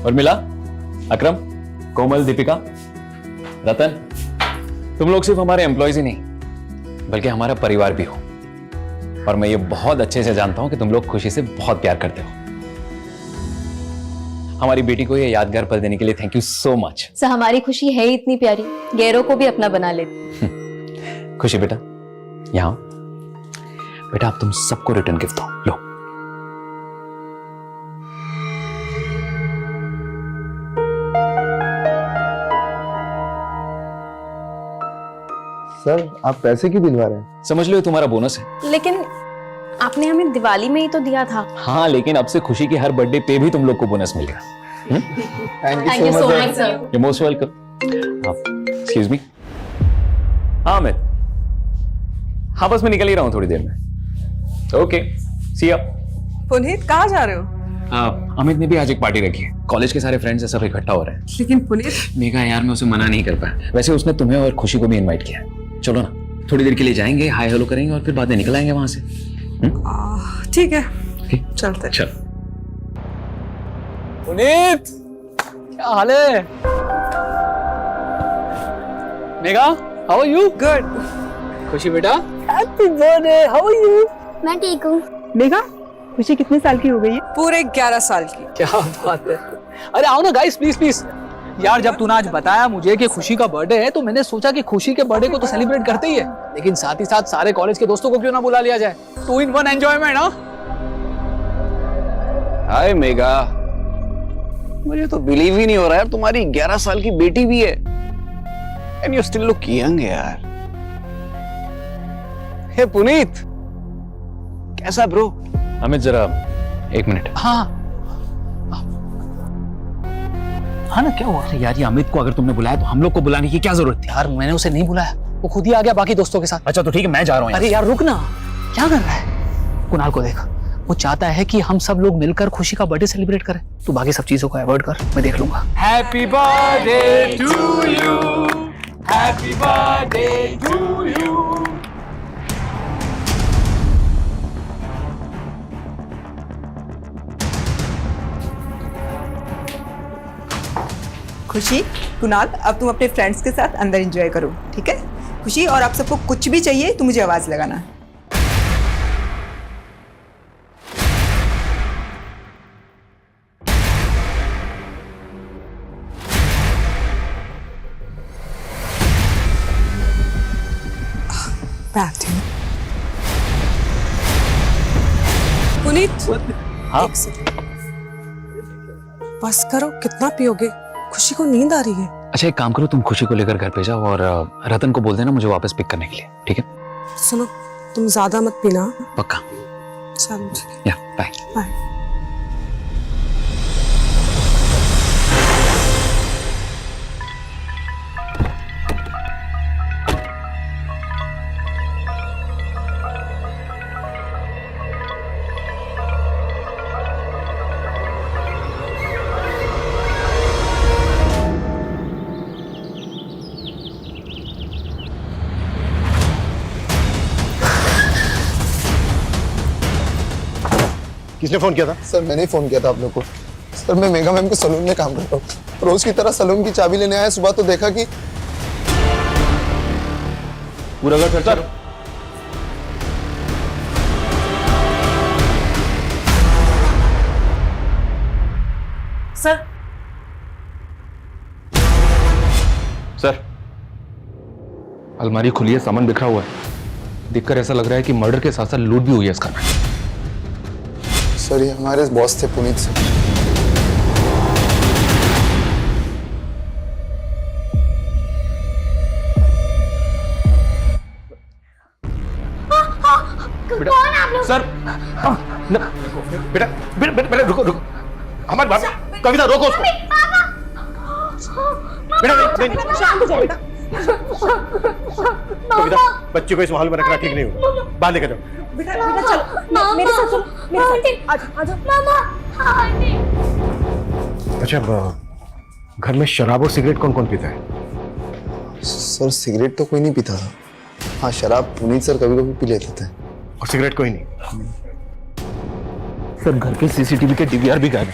उर्मिला, अकरम, कोमल, दीपिका, रतन, तुम लोग सिर्फ हमारे एम्प्लॉयज ही नहीं बल्कि हमारा परिवार भी हो। और मैं ये बहुत अच्छे से जानता हूं कि तुम लोग खुशी से बहुत प्यार करते हो। हमारी बेटी को ये यादगार पल देने के लिए thank you so much. Sir हमारी खुशी है ही इतनी प्यारी, गैरों को भी अपना बना लेती। खुशी बेटा, यहां बेटा, आप तुम सबको रिटर्न गिफ्ट दो। लो। सर आप पैसे क्यों दिलवा रहे हैं? समझ लो ये तुम्हारा बोनस है। लेकिन आपने हमें दिवाली में ही तो दिया था। हाँ, लेकिन अब से खुशी के हर बर्थडे पे भी तुम लोग को बोनस मिलेगा। Thank you so much sir. You most welcome. Excuse me. हाँ अमित, हाँ बस मैं निकल ही रहा हूँ थोड़ी देर में। Okay, C you. पुनीत कहाँ जा रहे हो? अमित ने भी आज एक पार्टी रखी है, कॉलेज के सारे फ्रेंड्स सब इकट्ठा हो रहे हैं। लेकिन पुनीत, मेघा यार, मैं उसे मना नहीं कर पाया। वैसे उसने तुम्हें और खुशी को भी इनवाइट किया है। चलो ना, थोड़ी देर के लिए जाएंगे, हाय हेलो करेंगे और फिर बाद में निकल आएंगे वहां से। ठीक है, ठीक, चलते हैं। चल। पुनीत, क्या हाल है? Megha, how are you? Good. Khushi बेटा, happy birthday, how are you? मैं ठीक हूँ। मेघा, खुशी कितने साल की हो गई है? पूरे 11 साल की। क्या बात है। अरे आओ ना गाइस, प्लीज प्लीज। यार जब तूने आज बताया मुझे कि खुशी का बर्थडे है तो मैंने सोचा कि खुशी के बर्थडे को तो सेलिब्रेट करते ही है, लेकिन साथ ही साथ सारे कॉलेज के दोस्तों को क्यों ना बुला लिया जाए। 2 in 1 एंजॉयमेंट। हाँ हाय मेघा, मुझे तो बिलीव ही नहीं हो रहा है तुम्हारी 11 साल की बेटी भी है। And you still look young यार। हे पुनीत, कैसा ब्रो? अमित जरा एक मिनट। हाँ हाँ ना, क्या हुआ? अरे यार, ये अमित को अगर तुमने बुलाया तो हम लोग को बुलाने की क्या जरूरत थी? यार मैंने उसे नहीं बुलाया, वो खुद ही आ गया बाकी दोस्तों के साथ। अच्छा तो ठीक है, मैं जा रहा हूँ। अरे यार रुक ना, क्या कर रहा है? कुणाल को देख, वो चाहता है कि हम सब लोग मिलकर खुशी का बर्थडे सेलिब्रेट करें। तू बाकी सब चीजों को अवॉइड कर, मैं देख लूंगा। Happy birthday to you, happy birthday to you. Khushi, Kunal, अब तुम अपने फ्रेंड्स के साथ अंदर एंजॉय करो, ठीक है? खुशी, और आप सबको कुछ भी चाहिए तो मुझे आवाज लगाना। पुनीत, हाँ? एक सेकंड। बस करो, कितना पियोगे? खुशी को नींद आ रही है। अच्छा एक काम करो, तुम खुशी को लेकर घर पे जाओ और रतन को बोल देना मुझे वापस पिक करने के लिए, ठीक है? सुनो, तुम ज्यादा मत पीना। पक्का? चलो ठीक है, या बाय। बाय। किसने फोन किया था? सर मैंने ही फोन किया था आप लोग को। सर मैं मेघा मैम के सलून में काम करता हूँ। रोज की तरह सलून की चाबी लेने आया, सुबह तो देखा कि पूरा घर चर्चा। सर, सर अलमारी खुली है, सामान बिखरा हुआ है। देखकर ऐसा लग रहा है कि मर्डर के साथ साथ लूट भी हुई है इसका। सर ये हमारे बॉस थे पुनीत सर। कौन आप लोग? सर बेटा बेटा बेटा रुको रुको, हमारी बात। कविता रोको उसको। बेटा नहीं, शांत हो जाओ बेटा। कविता, बच्चे को इस माहौल में रखना ठीक नहीं होगा। बाहर लेकर जाओ। बेटा बेटा चलो, मेरे साथ चलो, मेरे साथ आ जाओ। मामा, अच्छा घर में शराब और सिगरेट कौन कौन पीता है? सर सिगरेट तो कोई नहीं पीता था। हाँ शराब पुनीत सर कभी कभी पी लेते थे। और सिगरेट कोई नहीं? सर घर के सीसीटीवी के डीवीआर भी गायब है।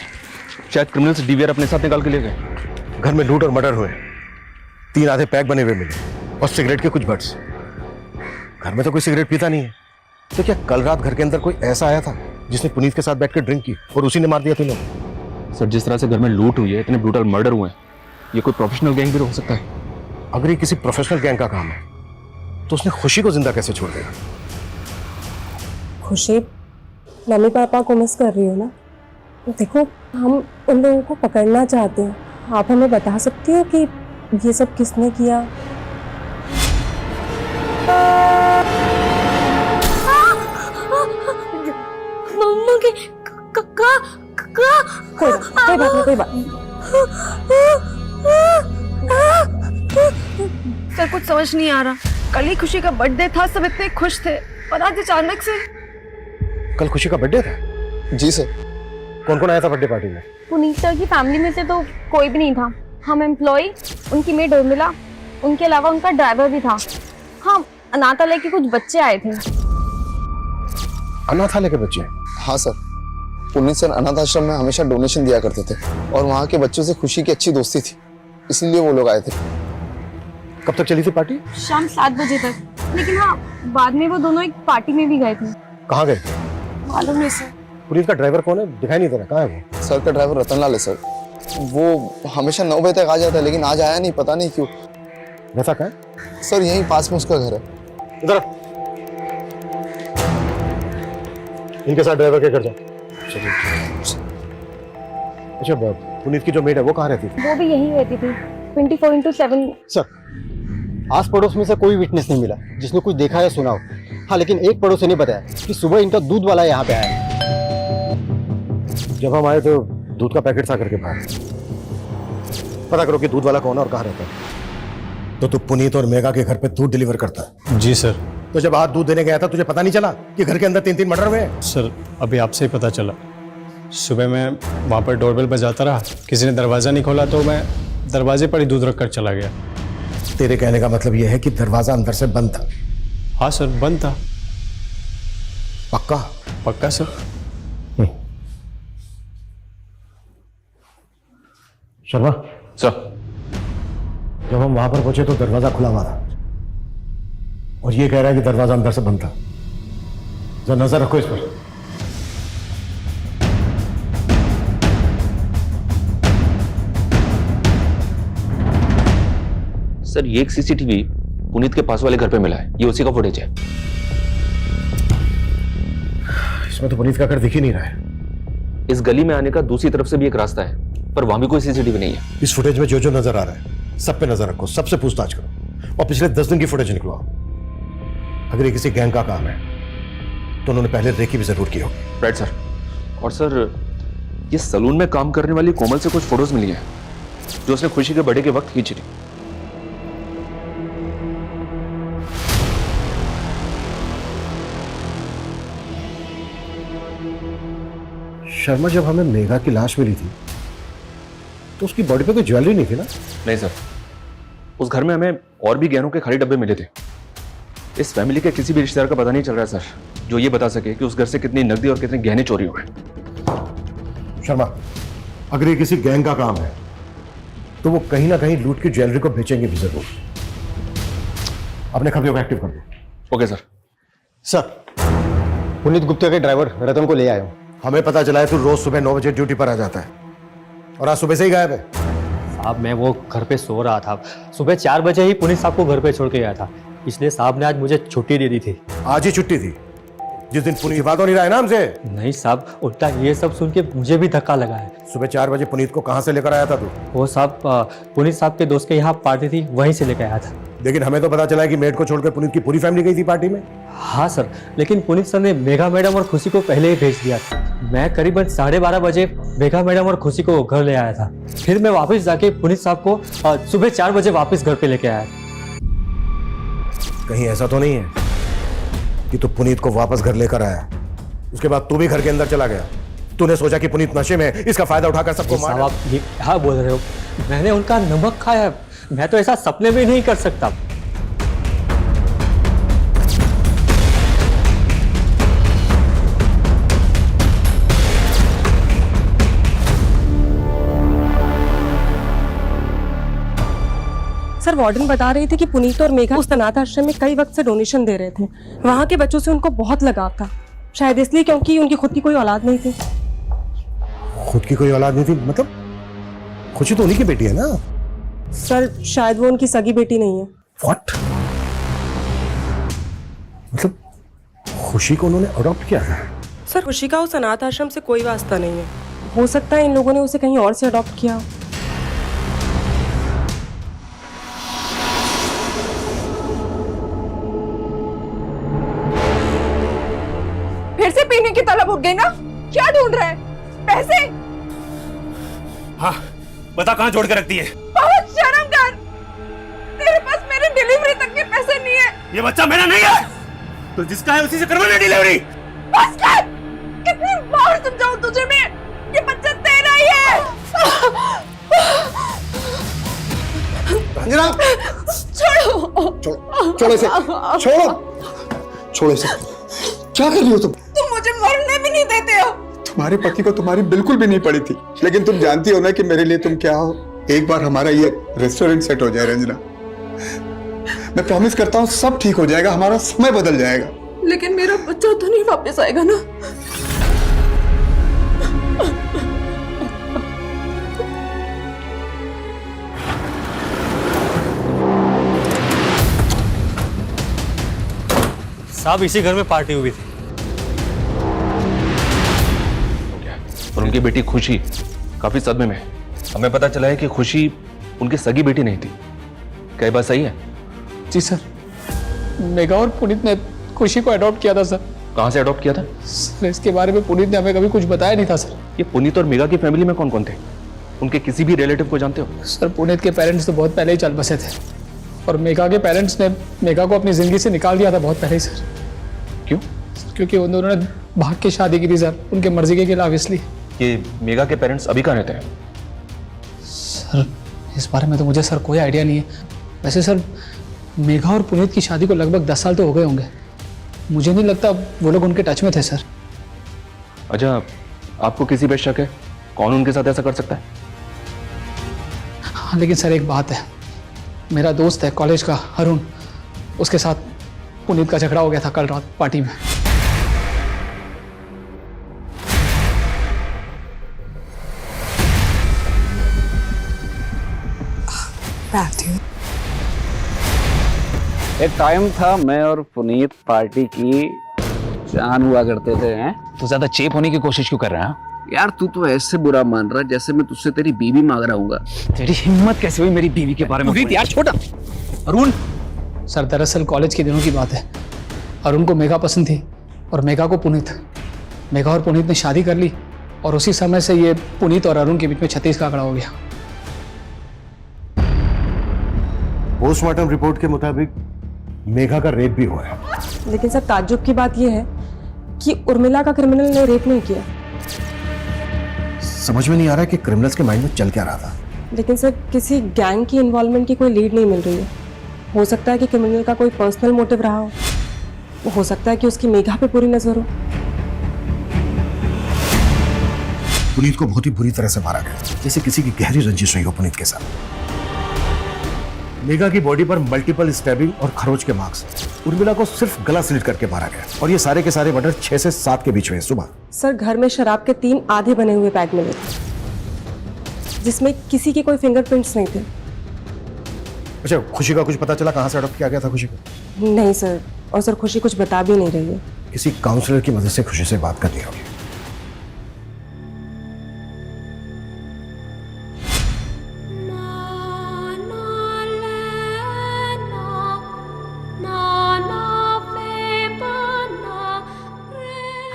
शायद क्रिमिनल्स डीवीआर अपने साथ निकाल के ले गए। घर में लूट और मर्डर हुए, 3 आधे पैक बने हुए मिले और सिगरेट के कुछ बट्स। घर में तो कोई सिगरेट पीता नहीं है, तो क्या कल रात घर के अंदर कोई ऐसा आया था जिसने पुनीत के साथ बैठकर ड्रिंक की और उसी ने मार दिया तीनों? सर जिस तरह से घर में लूट हुई है, इतने ब्रूटल मर्डर हुए हैं, ये कोई प्रोफेशनल गैंग भी हो सकता है। अगर ये किसी प्रोफेशनल गैंग का काम है तो उसने खुशी को जिंदा कैसे छोड़ दिया? खुशी, मम्मी पापा को मिस कर रही हो ना? देखो, हम उन लोगों को पकड़ना चाहते हैं। आप हमें बता सकती हो कि ये सब किसने किया? मम्मा के कोई बात नहीं, कोई बात नहीं। सर कुछ समझ नहीं आ रहा। कल ही खुशी का बर्थडे था, सब इतने खुश थे और आज अचानक से। कल खुशी का बर्थडे था? जी सर। कौन कौन आया था बर्थडे पार्टी में? पुनीत सर की फैमिली में से तो कोई भी नहीं था। हम एम्प्लॉय, उनकी मेड उर्मिला, उनके अलावा उनका ड्राइवर भी था। हाँ, अनाथालय के कुछ बच्चे आए थे। अनाथालय के बच्चे? हाँ सर, पुनीत सर अनाथ आश्रम में हमेशा डोनेशन दिया करते थे और वहाँ के बच्चों से खुशी की अच्छी दोस्ती थी, इसलिए वो लोग आए थे। कब तक चली थी पार्टी? शाम 7 बजे तक। लेकिन हाँ, बाद में वो दोनों एक पार्टी में भी गए थे। कहाँ गए? मालूम नहीं सर। पुनीत का ड्राइवर कौन है? दिखाई नहीं दे रहा, कहाँ है वो? सर का ड्राइवर रतनलाल है सर। वो हमेशा 9 बजे तक आ जाता है, लेकिन आज आया नहीं, पता नहीं क्यों। रहता कहाँ है? सर यहीं पास में उसका घर है। इधर इनके साथ ड्राइवर के घर जाओ। चलिए। अच्छा, पुनीत की जो मेड है वो कहाँ रहती थी? वो भी यहीं रहती थी, 24/7। सर, आस पड़ोस में से कोई विटनेस नहीं मिला जिसने कुछ देखा या सुना हो। हाँ, लेकिन एक पड़ोसी ने बताया कि सुबह इनका दूध वाला यहाँ पे आया। जब हम आए तो दूध का पैकेट था घर के बाहर। पता करो कि दूध वाला कौन है और कहाँ रहता है। तो तू पुनीत और मेगा के घर पे दूध डिलीवर करता है? जी सर। तो जब आज दूध देने गया था तुझे पता नहीं चला कि घर के अंदर 3 मर्डर हुए हैं? सर अभी आपसे ही पता चला। सुबह मैं वहाँ पर डोरबेल बजाता रहा, किसी ने दरवाज़ा नहीं खोला तो मैं दरवाजे पर ही दूध रख कर चला गया। तेरे कहने का मतलब यह है कि दरवाजा अंदर से बंद था? हाँ सर, बंद था। पक्का? पक्का सर। शर्मा सर, जब हम वहां पर पहुंचे तो दरवाजा खुला हुआ था और ये कह रहा है कि दरवाजा अंदर से बंद था। जरा नजर रखो इस पर। सर ये एक सीसीटीवी पुनीत के पास वाले घर पे मिला है, ये उसी का फुटेज है। इसमें तो पुनीत का घर दिख ही नहीं रहा है। इस गली में आने का दूसरी तरफ से भी एक रास्ता है, पर वहां भी कोई सीसीटीवी नहीं है। इस फुटेज में जो जो नजर आ रहा है सब पे नजर रखो, सबसे पूछताछ करो और पिछले 10 दिन की फुटेज निकलवाओ। अगर ये किसी गैंग का काम है तो उन्होंने पहले रेकी भी जरूर की होगी। Right sir. और सर ये सलून में काम करने वाली कोमल से कुछ फोटोज मिली हैं जो उसने खुशी के बर्थडे के वक्त खींची थी। शर्मा, जब हमें मेघा की लाश मिली थी तो उसकी बॉडी पे कोई ज्वेलरी नहीं थी ना? नहीं सर, उस घर में हमें और भी गहनों के खाली डब्बे मिले थे। इस फैमिली के किसी भी रिश्तेदार का पता नहीं चल रहा है सर, जो ये बता सके कि उस घर से कितनी नकदी और कितने गहने चोरी हुए। शर्मा, अगर ये किसी गैंग का काम है तो वो कहीं ना कहीं लूट की ज्वेलरी को बेचेंगे भी जरूर। अपने खबरों को एक्टिव कर दो। Okay sir. Sir, Puneet Gupta के ड्राइवर रतन को ले आया हूँ। हमें पता चला है तू रोज सुबह 9 बजे ड्यूटी पर आ जाता है और आज सुबह से ही गायब है। साहब, मैं वो घर पे सो रहा था। सुबह 4 बजे ही पुनीत साहब को घर पे छोड़ के गया था, इसलिए साहब ने आज मुझे छुट्टी दे दी थी। आज ही छुट्टी थी जिस दिन पुनीत बात हो नहीं रहा है ना हमसे? नहीं साहब, उल्टा ये सब सुन के मुझे भी धक्का लगा है। सुबह 4 बजे पुनीत को कहाँ से लेकर आया था तू? वो साहब, पुनीत साहब के दोस्त के यहाँ पार्टी थी, वहीं से लेकर आया था। लेकिन हमें तो पता चला कि मेड को छोड़कर पुनीत की पूरी फैमिली गई थी पार्टी में। हाँ सर, लेकिन पुनीत सर ने मेघा मैडम और खुशी को पहले ही भेज दिया था। मैं करीबन 12:30 बजे मेघा मैडम और खुशी को घर ले आया था। फिर मैं वापस जाके पुनीत साहब को सुबह 4 बजे वापस घर पे लेके आया। कहीं ऐसा तो नहीं है कि तू पुनीत को वापस घर लेकर आया, उसके बाद तू भी घर के अंदर चला गया? तूने सोचा कि पुनीत नशे में इसका फायदा उठाकर सबको मार? आप ये क्या बोल रहे हो? मैंने उनका नमक खाया, मैं तो ऐसा सपने में नहीं कर सकता। सर वार्डन बता रही थी कि पुनीत और मेघा उस अनाथ आश्रम में कई वक्त से डोनेशन दे रहे थे। वहाँ के बच्चों से उनको बहुत लगाव था, शायद इसलिए क्योंकि उनकी खुद की कोई औलाद नहीं थी। खुद की कोई औलाद नहीं थी मतलब? खुशी तो उन्हीं की बेटी है ना? सर शायद वो उनकी सगी बेटी नहीं है। व्हाट? मतलब खुशी को उन्होंने अडॉप्ट किया है? सर खुशी का उस अनाथ आश्रम से कोई वास्ता नहीं है, हो सकता है इन लोगों ने उसे कहीं और से अडॉप्ट किया हो। फिर से पीने की तलब उठ गई ना? क्या ढूंढ रहा है? पैसे? हाँ, बता कहाँ जोड़ के रखती है? बहुत शर्म कर, तेरे पास मेरे डिलीवरी तक के पैसे नहीं है। ये बच्चा मेरा नहीं है, तो जिसका है उसी से करवाना डिलीवरी। बस कर, कितनी बार समझाऊं तुझे मैं, ये बच्चा तेरा ही है। रंजना, छोड़ो, छोड़ो इसे, छोड़ो इसे। क्या कर रही हो तुम? तुम मुझे मरने भी नहीं देते हो। तुम्हारे पति को तुम्हारी बिल्कुल भी नहीं पड़ी थी, लेकिन तुम जानती हो ना कि मेरे लिए तुम क्या हो। एक बार हमारा ये रेस्टोरेंट सेट हो जाए रंजना, मैं प्रॉमिस करता हूँ सब ठीक हो जाएगा, हमारा समय बदल जाएगा। लेकिन मेरा बच्चा तो नहीं वापस आएगा ना? साहब इसी घर में पार्टी हुई थी। और उनकी बेटी खुशी काफी सदमे में। हमें पता चला है कि खुशी उनकी सगी बेटी नहीं थी। क्या ये बात सही है? जी सर, मेघा और पुनीत ने खुशी को अडॉप्ट किया था सर। कहाँ से अडॉप्ट किया था? सर इसके बारे में पुनीत ने हमें कभी कुछ बताया नहीं था सर। ये पुनीत और मेघा की फैमिली में कौन कौन थे? उनके किसी भी रिलेटिव को जानते हो? सर पुनीत के पेरेंट्स तो बहुत पहले ही चल बसे थे, और मेघा के पेरेंट्स ने मेघा को अपनी जिंदगी से निकाल दिया था बहुत पहले ही सर। क्यों? क्योंकि उन दोनों ने भाग के शादी की थी सर, उनके मर्जी के खिलाफ। इसलिए ये मेघा के पेरेंट्स अभी कहाँ रहते हैं? सर इस बारे में तो मुझे सर कोई आइडिया नहीं है। वैसे सर मेघा और पुनीत की शादी को लगभग 10 साल तो हो गए होंगे, मुझे नहीं लगता वो लोग उनके टच में थे सर। अच्छा, आपको किसी पे शक है? कौन उनके साथ ऐसा कर सकता है? हाँ लेकिन सर एक बात है, मेरा दोस्त है कॉलेज का अरुण, उसके साथ पुनीत का झगड़ा हो गया था कल रात पार्टी में। एक टाइम था मैं और पुनीत पार्टी की जान हुआ करते थे। हैं तो ज्यादा चेप होने की कोशिश क्यों कर रहा है? यार तू तो ऐसे बुरा मान रहा है जैसे मैं तुझसे तेरी बीवी मांग रहा हूँ। तेरी हिम्मत कैसे हुई मेरी बीवी के बारे में? पुनीत यार छोटा। अरुण सर दरअसल कॉलेज के दिनों की बात है, अरुण को मेघा पसंद थी और मेघा को पुनीत। मेघा और पुनीत ने शादी कर ली और उसी समय से ये पुनीत और अरुण के बीच में 36 का आंकड़ा हो गया। पोस्टमार्टम रिपोर्ट के मुताबिक मेघा का रेप भी हुआ है। लेकिन सर ताज्जुब की बात यह है कि उर्मिला का क्रिमिनल ने रेप नहीं किया। समझ में नहीं आ रहा कि क्रिमिनल्स के माइंड में चल क्या रहा था। लेकिन सर किसी गैंग की इन्वॉल्वमेंट की कोई लीड नहीं मिल रही है। हो सकता है कि क्रिमिनल का कोई पर्सनल मोटिव रहा हो सकता है कि उसकी मेघा पे पूरी नजर हो। पुनीत को बहुत ही बुरी तरह से मारा गया, जैसे किसी की गहरी रंजिश रही हो पुनीत के साथ। मेघा की बॉडी पर मल्टीपल स्टैबिंग और खरोच के मार्क्स। उर्मिला को सिर्फ गला स्लिट करके मारा गया और ये सारे के सारे मर्डर 6 से 7 के बीच में सुबह। सर घर में शराब के 3 आधे बने हुए पैक मिले थे, जिसमें किसी के कोई फिंगरप्रिंट्स नहीं थे। अच्छा, खुशी का कुछ पता चला कहाँ से अडॉप्ट किया गया था खुशी को? नहीं सर, और सर खुशी कुछ बता भी नहीं रही है। किसी काउंसलर की मदद से खुशी से बात करनी होगी।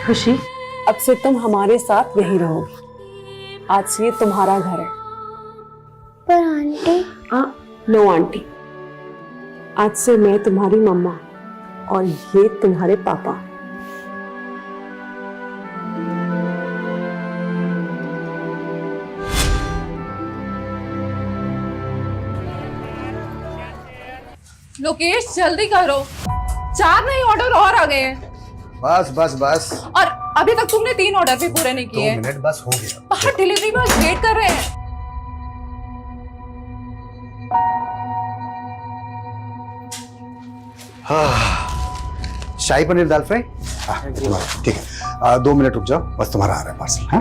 खुशी, अब से तुम हमारे साथ यहीं रहोगी। आज से ये तुम्हारा घर है। पर आंटी? नो आंटी, आज से मैं तुम्हारी मम्मा और ये तुम्हारे पापा। लोकेश जल्दी करो, 4 नए ऑर्डर और आ गए हैं। बस बस बस। और अभी तक तुमने 3 ऑर्डर भी पूरे नहीं किए। 2 मिनट बस हो गया। बाहर डिलीवरी बॉय वेट कर रहे हैं। शाही पनीर दाल फ्राई। ठीक है, 2 मिनट रुक जाओ, बस तुम्हारा आ रहा है पार्सल। हाँ,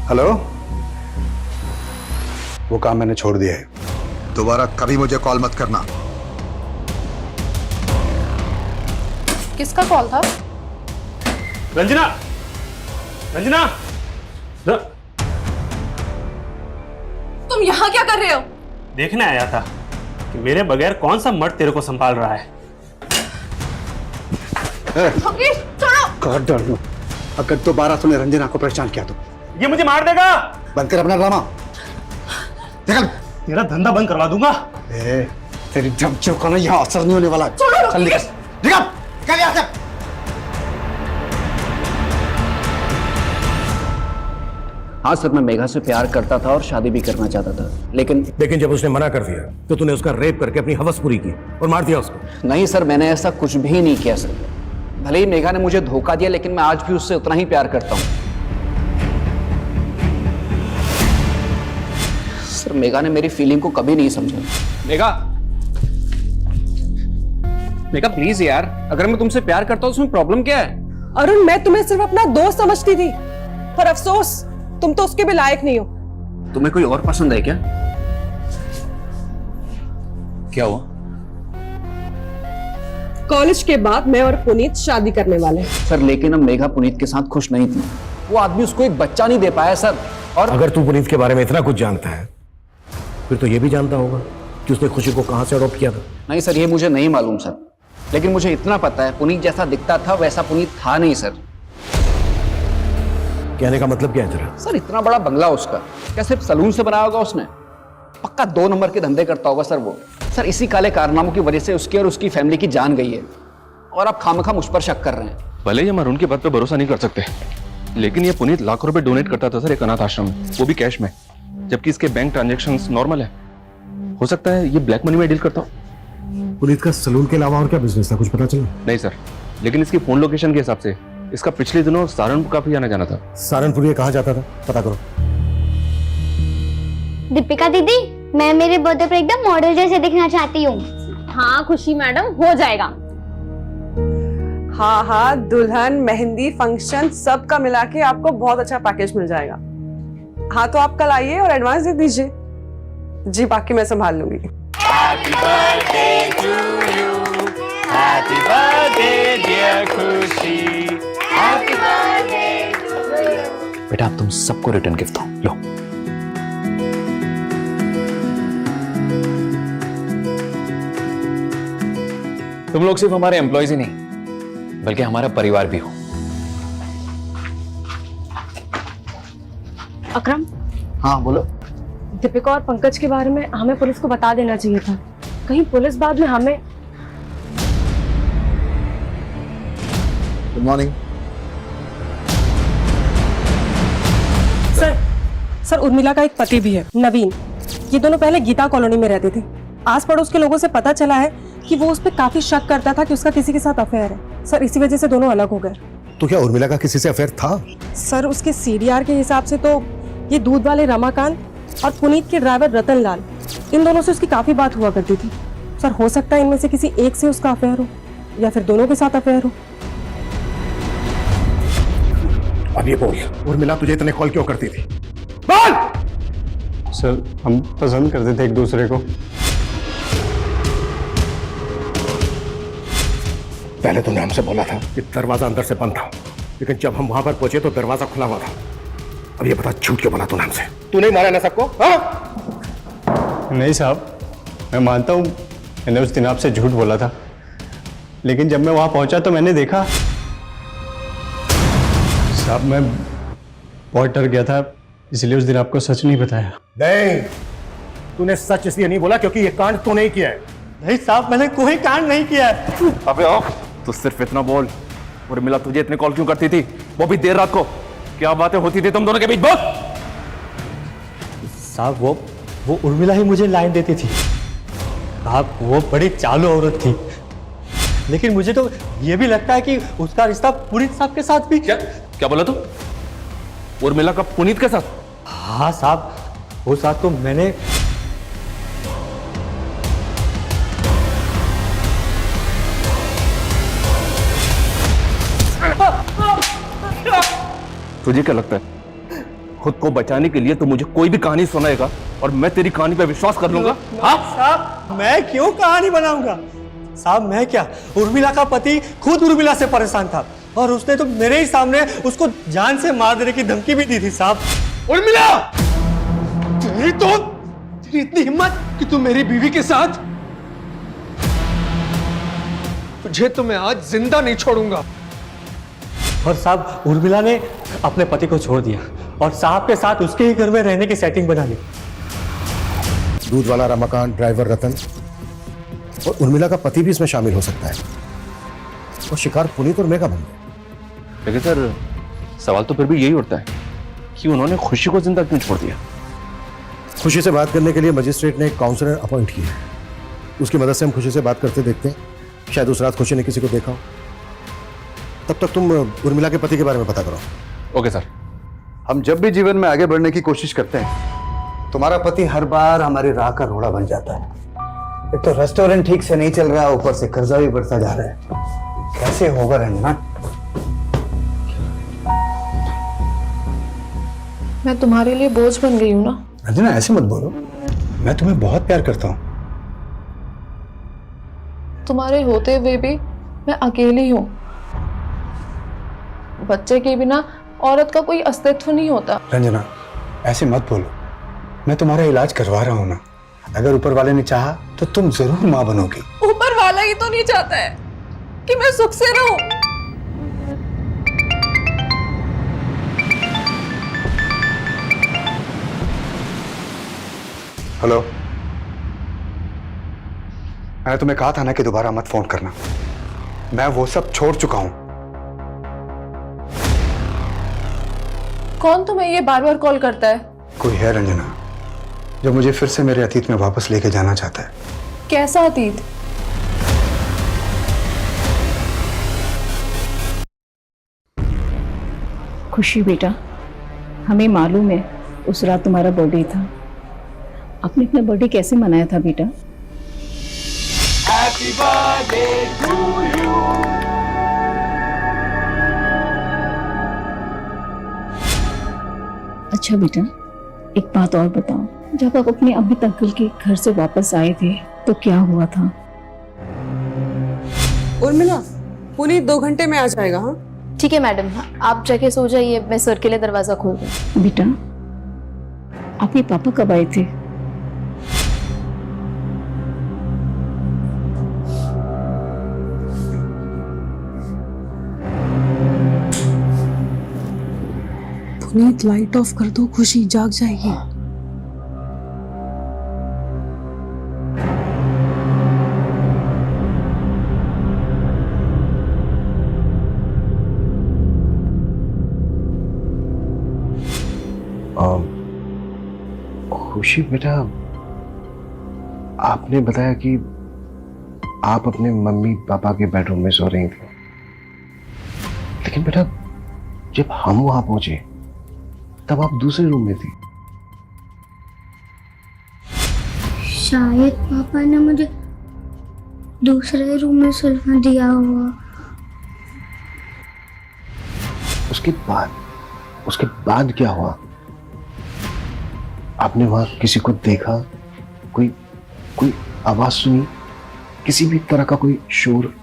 हेलो, वो काम मैंने छोड़ दिया है, दोबारा कभी मुझे कॉल मत करना। किसका कॉल था? रंजना, रंजना, तुम यहाँ क्या कर रहे हो? देखने आया था कि मेरे बगैर कौन सा मर्द तेरे को संभाल रहा है। छोड़ो। कर डर लो, अगर दोबारा तूने रंजना को परेशान किया तो ये मुझे मार देगा। बंद कर अपना ड्रामा, निकल। तेरा धंधा बंद करवा दूंगा। तेरी धमकियों का ना यहाँ असर नहीं होने वाला। चल निकल, निकल, निकल यहाँ से। हाँ सर, मैं मेघा से प्यार करता था और शादी भी करना चाहता था, लेकिन जब उसने मना कर दिया तो तूने उसका रेप करके अपनी हवस पूरी की और मार दिया उसको। नहीं सर, मैंने ऐसा कुछ भी नहीं किया सर। भले ही मेघा ने मुझे धोखा दिया, लेकिन मैं आज भी उससे उतना ही प्यार करता हूँ। सर, मेघा ने मेरी फीलिंग को कभी नहीं समझा। मेघा प्लीज यार, अगर मैं तुमसे प्यार करता हूँ उसमें प्रॉब्लम क्या है? अरुण, मैं तुम्हें सिर्फ अपना दोस्त समझती थी, पर अफसोस तुम तो उसके भी लायक नहीं हो। तुम्हें कोई और पसंद है क्या? क्या हुआ? कॉलेज के बाद मैं और पुनीत शादी करने वाले हैं। सर, लेकिन अब मेघा पुनीत के साथ खुश नहीं थी। वो आदमी उसको एक बच्चा नहीं दे पाया सर। और अगर तू पुनीत के बारे में इतना कुछ जानता है फिर तो ये भी जानता होगा कि उसने खुशी को कहां से अडॉप्ट किया था। नहीं सर, ये मुझे नहीं मालूम सर, लेकिन मुझे इतना पता है पुनीत जैसा दिखता था वैसा पुनीत था नहीं सर। कहने का मतलब क्या है तेरा? सर, इतना बड़ा बंगला उसका, क्या सिर्फ सलून से बनाया होगा उसने? पक्का 2 नंबर के धंधे करता होगा सर वो। सर, इसी काले कारनामों की वजह से उसकी और उसकी फैमिली की जान गई है, और आप खामखा मुझ पर शक कर रहे हैं। भले ही हम अरुण की बात पे भरोसा नहीं कर सकते, लेकिन ये पुनीत लाखों रुपए डोनेट करता था सर एक अनाथ आश्रम में, वो भी कैश में, जबकि इसके बैंक ट्रांजैक्शंस नॉर्मल है। हो सकता है ये ब्लैक मनी में डील करता हो। पुनीत का सलून के अलावा और क्या बिजनेस था, कुछ पता चला? नहीं सर, लेकिन इसकी फोन लोकेशन के हिसाब से इसका पिछले दिनों सहारनपुर काफी आना जाना था। सहारनपुर ये कहाँ जाता था, पता करो। दीपिका दीदी, मैं मेरे बर्थडे पर एकदम मॉडल जैसे दिखना चाहती हूँ। हाँ खुशी मैडम, हो जाएगा। हाँ हाँ, दुल्हन, मेहंदी, फंक्शन सब का मिला के आपको बहुत अच्छा पैकेज मिल जाएगा। हाँ तो आप कल आइए और एडवांस दे दीजिए जी, बाकी मैं संभाल लूंगी। बेटा, आप तुम सबको रिटर्न गिफ्ट दो, लो। तुम लोग सिर्फ हमारे एम्प्लॉयज ही नहीं बल्कि हमारा परिवार भी हो। अकरम, हाँ बोलो। दीपिका और पंकज के बारे में हमें पुलिस को बता देना चाहिए था, कहीं पुलिस बाद में हमें। गुड मॉर्निंग सर, उर्मिला का एक पति भी है, नवीन। ये दोनों पहले गीता कॉलोनी में रहते थे। आस पड़ोस के लोगों से पता चला है कि वो उस पर काफी शक करता था कि उसका किसी के साथ अफेयर है। सर, इसी वजह से दोनों अलग हो गए। तो क्या उर्मिला का किसी से अफेयर था? सर, उसके सीडीआर के हिसाब से तो ये दूध वाले रमाकांत और पुनीत के ड्राइवर रतन लाल, इन दोनों से उसकी काफी बात हुआ करती थी। सर, हो सकता है इनमें से किसी एक से उसका अफेयर हो या फिर दोनों के साथ अफेयर हो। अब ये बोल, उर्मिला तुझे इतने कॉल क्यों करती थी? बोल! सर, हम पसंद करते थे एक दूसरे को। पहले तुमने हमसे बोला था कि दरवाजा अंदर से बंद था, लेकिन जब हम वहां पर पहुंचे तो दरवाजा खुला हुआ था। अब ये बता, झूठ क्यों बोला तूने हमसे? तू नहीं मारा ना सबको? हाँ? नहीं साहब, मैं मानता हूँ मैंने उस दिन आपसे झूठ बोला था, लेकिन जब मैं वहां पहुंचा तो मैंने देखा। साहब, मैं बहुत डर गया था, इसलिए उस दिन आपको सच नहीं बताया। नहीं, तूने सच इसलिए नहीं बोला क्योंकि ये कांड तूने ही किया है। नहीं साहब, मैंने कोई कांड नहीं किया है। अबे आओ, तू सिर्फ इतना बोल, उर्मिला तुझे इतने कॉल क्यों करती थी, वो भी देर रात को? क्या बातें होती थी तुम दोनों के बीच, बोल। साहब, वो उर्मिला ही मुझे लाइन देती थी। साहब, वो बड़ी चालू औरत थी, लेकिन मुझे तो ये भी लगता है कि उसका रिश्ता पुनीत साहब के साथ भी। क्या बोला तू? उर्मिला का पुनीत के साथ? हाँ साहब, वो साथ तो मैंने तुझे क्या लगता है खुद को बचाने के लिए तो मुझे कोई भी कहानी सुनाएगा और मैं तेरी कहानी पे विश्वास कर लूंगा? हाँ साहब, मैं क्यों कहानी बनाऊंगा? साहब मैं क्या, उर्मिला का पति खुद उर्मिला से परेशान था और उसने तो मेरे ही सामने उसको जान से मार देने की धमकी भी दी थी साहब। उर्मिला, तेरी इतनी हिम्मत कि तू मेरी बीवी के साथ? तुझे तो मैं आज जिंदा नहीं छोड़ूंगा। और साहब उर्मिला ने अपने पति को छोड़ दिया और साहब के साथ उसके ही घर में रहने की सेटिंग बना ली। दूध वाला रमाकांत, ड्राइवर रतन और उर्मिला का पति भी इसमें शामिल हो सकता है और शिकार पुनीत और मेघा बन गए। लेकिन सर सवाल तो फिर भी यही उठता है कि उन्होंने खुशी को जिंदा क्यों छोड़ दिया? खुशी से बात करने के लिए मजिस्ट्रेट ने एक काउंसलर अपॉइंट किया है। उसकी मदद से हम खुशी से बात करते देखते हैं। शायद उस रात खुशी ने किसी को देखा हो। तब तक तुम उर्मिला के पति के बारे में पता करो। Okay sir. हम जब भी जीवन में आगे बढ़ने की कोशिश करते हैं, तुम्हारा पति हर बार हमारी राह का रोड़ा बन जाता है। एक तो रेस्टोरेंट ठीक से नहीं चल रहा, ऊपर से कर्जा भी बढ़ता जा रहा है। कैसे होगा रंजना? मैं तुम्हारे लिए बोझ बन गई हूँ ना? रंजना ऐसे मत बोलो, मैं तुम्हें बहुत प्यार करता हूँ। तुम्हारे होते हुए भी मैं अकेली हूँ। बच्चे के बिना औरत का कोई अस्तित्व नहीं होता। रंजना ऐसे मत बोलो, मैं तुम्हारा इलाज करवा रहा हूँ ना। अगर ऊपर वाले ने चाहा तो तुम जरूर माँ बनोगी। ऊपर वाला ही तो नहीं चाहता है कि मैं सुख से रहूं। हेलो, मैंने तुम्हें कहा था ना कि दोबारा मत फोन करना। मैं वो सब छोड़ चुका हूं। कौन तुम्हें ये बार बार कॉल करता है? कोई है रंजना जो मुझे फिर से मेरे अतीत में वापस लेके जाना चाहता है। कैसा अतीत? खुशी बेटा, हमें मालूम है उस रात तुम्हारा बर्थडे था। आपने अपना बर्थडे कैसे मनाया था बेटा? Happy birthday to you. अच्छा बेटा, एक बात और बताओ, जब आप अपने अमित अंकल के घर से वापस आए थे तो क्या हुआ था? उर्मिला, पुनीत 2 घंटे में आ जाएगा। हाँ ठीक है मैडम, आप जाके सो जाइए, मैं सर के लिए दरवाजा खोल दूँ। बेटा, आपके पापा कब आए थे? पुनीत लाइट ऑफ कर दो, खुशी जाग जाएगी। खुशी बेटा, आपने बताया कि आप अपने मम्मी पापा के बेडरूम में सो रही थी, लेकिन बेटा जब हम वहां पहुंचे तब आप दूसरे रूम में थी। शायद पापा ने मुझे दूसरे रूम में सुलवा दिया हुआ। उसके बाद क्या हुआ? आपने वहां किसी को देखा? कोई आवाज सुनी? किसी भी तरह का कोई शोर?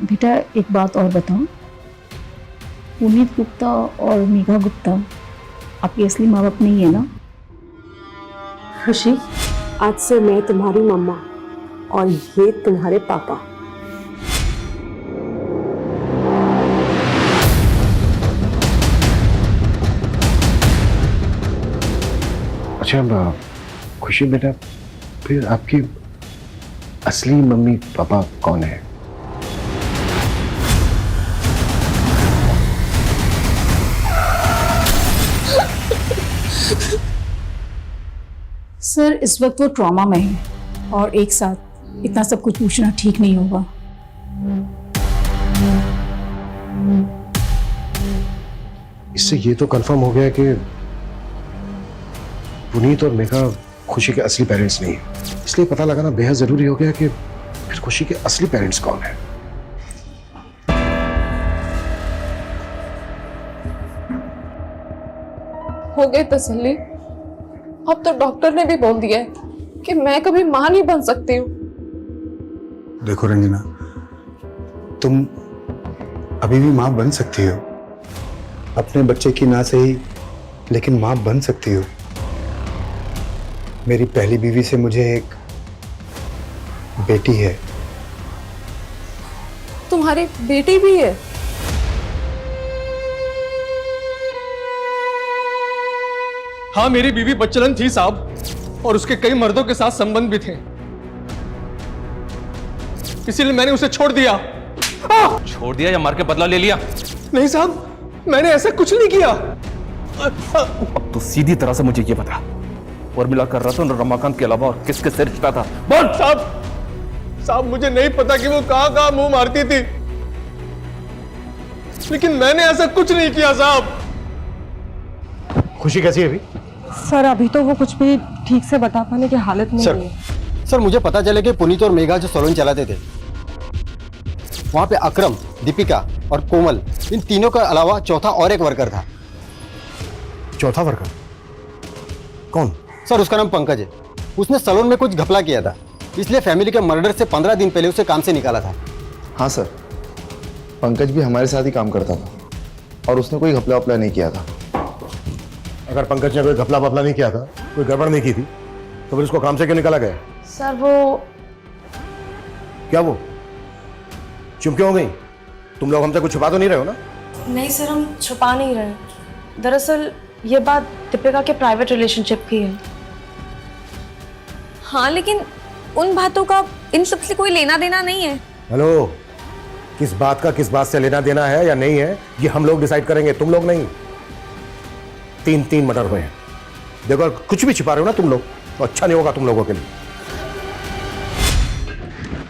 बेटा एक बात और बताओ, पुनीत गुप्ता और मेघा गुप्ता आपके असली माँ बाप नहीं है ना? खुशी, आज से मैं तुम्हारी मम्मा और ये तुम्हारे पापा। अच्छा खुशी बेटा, फिर आपके असली मम्मी पापा कौन है? सर इस वक्त वो ट्रॉमा में है और एक साथ इतना सब कुछ पूछना ठीक नहीं होगा। इससे ये तो कंफर्म हो गया कि पुनीत और मेघा खुशी के असली पेरेंट्स नहीं है। इसलिए पता लगाना बेहद जरूरी हो गया कि फिर खुशी के असली पेरेंट्स कौन है। हो गई तसल्ली। अब तो डॉक्टर ने भी बोल दिया है कि मैं कभी मां नहीं बन सकती हूँ। देखो रंजना, तुम अभी भी मां बन सकती हो। अपने बच्चे की ना सही, लेकिन मां बन सकती हो। मेरी पहली बीवी से मुझे एक बेटी है। तुम्हारी बेटी भी है? हाँ, मेरी बीवी बच्चलन थी साहब, और उसके कई मर्दों के साथ संबंध भी थे, इसीलिए मैंने उसे छोड़ दिया। छोड़ दिया या मार के बदला ले लिया? नहीं साहब, मैंने ऐसा कुछ नहीं किया। अब तो सीधी तरह से मुझे ये बता, उर्मिला कर रतन और रमाकांत के अलावा और किसके से रिश्ता था? बोल। साहब मुझे नहीं पता कि वो कहां कहां मुंह मारती थी, लेकिन मैंने ऐसा कुछ नहीं किया साहब। खुशी कैसी है अभी? सर अभी तो वो कुछ भी ठीक से बता पाने की हालत में नहीं है। सर मुझे पता चले कि पुनीत और मेघा जो सैलून चलाते थे, वहाँ पे अकरम, दीपिका और कोमल, इन तीनों के अलावा चौथा और एक वर्कर था। चौथा वर्कर कौन? सर उसका नाम पंकज है। उसने सैलून में कुछ घपला किया था, इसलिए फैमिली के मर्डर से 15 दिन पहले उसे काम से निकाला था। हाँ सर, पंकज भी हमारे साथ ही काम करता था और उसने कोई घपला वपला नहीं किया था। अगर पंकज ने कोई घपला वपला नहीं किया था, कोई गड़बड़ नहीं की थी, तो फिर उसको काम से क्यों निकाला गया? सर वो क्या वो? चुप क्यों हो गई? तुम लोग हमसे कुछ छुपा तो नहीं रहे हो ना? नहीं सर, हम छुपा नहीं रहे। दरअसल ये बात दीपिका के प्राइवेट रिलेशनशिप की है। हाँ, लेकिन उन बातों का इन सब से कोई लेना देना नहीं है। हेलो, किस बात का किस बात से लेना देना है या नहीं है, ये हम लोग डिसाइड करेंगे, तुम लोग नहीं। 3 मर्डर हुए हैं। देखो, अगर कुछ भी छिपा रहे हो ना तुम लोग, तो अच्छा नहीं होगा तुम लोगों के लिए।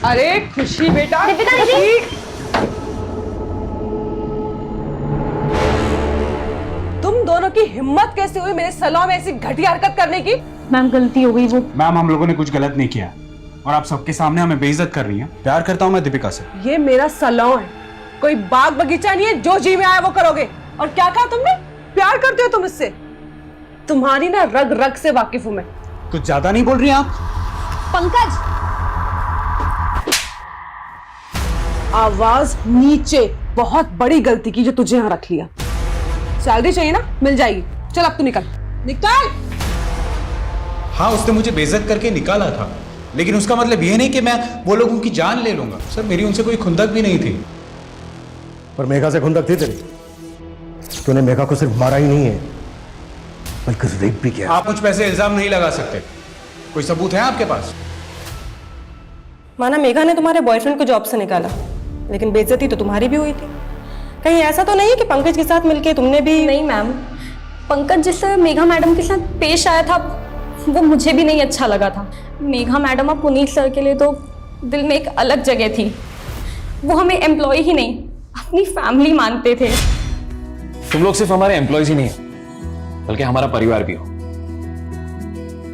अरे खुशी बेटा, दीपिका दीदी, तुम दोनों की हिम्मत कैसे हुई मेरे सैलून में ऐसी घटिया हरकत करने की? मैम गलती हो गई। वो मैम, हम लोगों ने कुछ गलत नहीं किया और आप सबके सामने हमें बेइज्जत कर रही हैं। प्यार करता हूं मैं दीपिका से। ये मेरा सैलून है, कोई बाग बगीचा नहीं है जो जी में आया वो करोगे। और क्या कहा तुमने? प्यार करते हो तुम इससे? तुम्हारी ना रग रग से वाकिफ हूं मैं। कुछ ज्यादा नहीं बोल रही आप? पंकज, आवाज नीचे। बहुत बड़ी गलती की जो तुझे यहाँ रख लिया। सैलरी चाहिए ना, मिल जाएगी। चल अब तू निकल निकल। हाँ, उसने मुझे बेइज्जत करके निकाला था, लेकिन उसका मतलब ये नहीं कि मैं वो लोगों की जान ले लूंगा। सर, मेरी उनसे कोई खुंदक भी नहीं थी। पर मेघा से खुंदक थी तेरी? तूने मेघा को सिर्फ मारा ही नहीं है, बल्कि रेप भी किया। आप मुझ पे ऐसे इल्जाम नहीं लगा सकते। कोई सबूत है आपके पास? माना मेघा ने तुम्हारे बॉयफ्रेंड को जॉब से निकाला, लेकिन बेइज्जती तो तुम्हारी भी हुई थी। कहीं ऐसा तो नहीं है कि पंकज के साथ मिलके तुमने भी? नहीं मैम, पंकज जिससे मेघा मैडम के साथ पेश आया था वो मुझे भी नहीं अच्छा लगा था। मेघा मैडम और पुनीत सर के लिए तो दिल में एक अलग जगह थी। वो हमें एम्प्लॉय ही नहीं, अपनी फैमिली मानते थे। तुम लोग सिर्फ हमारे एम्प्लॉयज ही नहीं हो, बल्कि हमारा परिवार भी हो।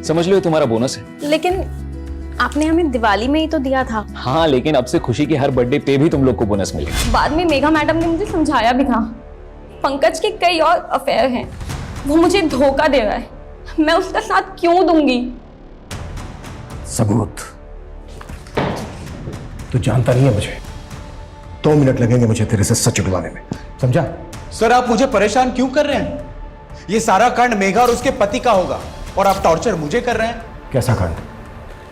समझ लो, तुम्हारा बोनस है। लेकिन आपने हमें दिवाली में ही तो दिया था। हाँ, लेकिन अब से खुशी के हर बर्थडे पे भी तुम लोग को बोनस मिलेगा। बाद में मेघा मैडम ने मुझे समझाया भी था, पंकज के कई और अफेयर हैं, वो मुझे धोखा दे रहा है, मैं उसका साथ क्यों दूंगी? सबूत? तू जानता नहीं है मुझे। 2 मिनट लगेंगे मुझे तेरे से सच उगलवाने में, समझा? सर, आप मुझे परेशान क्यों कर रहे हैं? ये सारा कांड मेघा और उसके पति का होगा और आप टॉर्चर मुझे कर रहे हैं। कैसा कांड?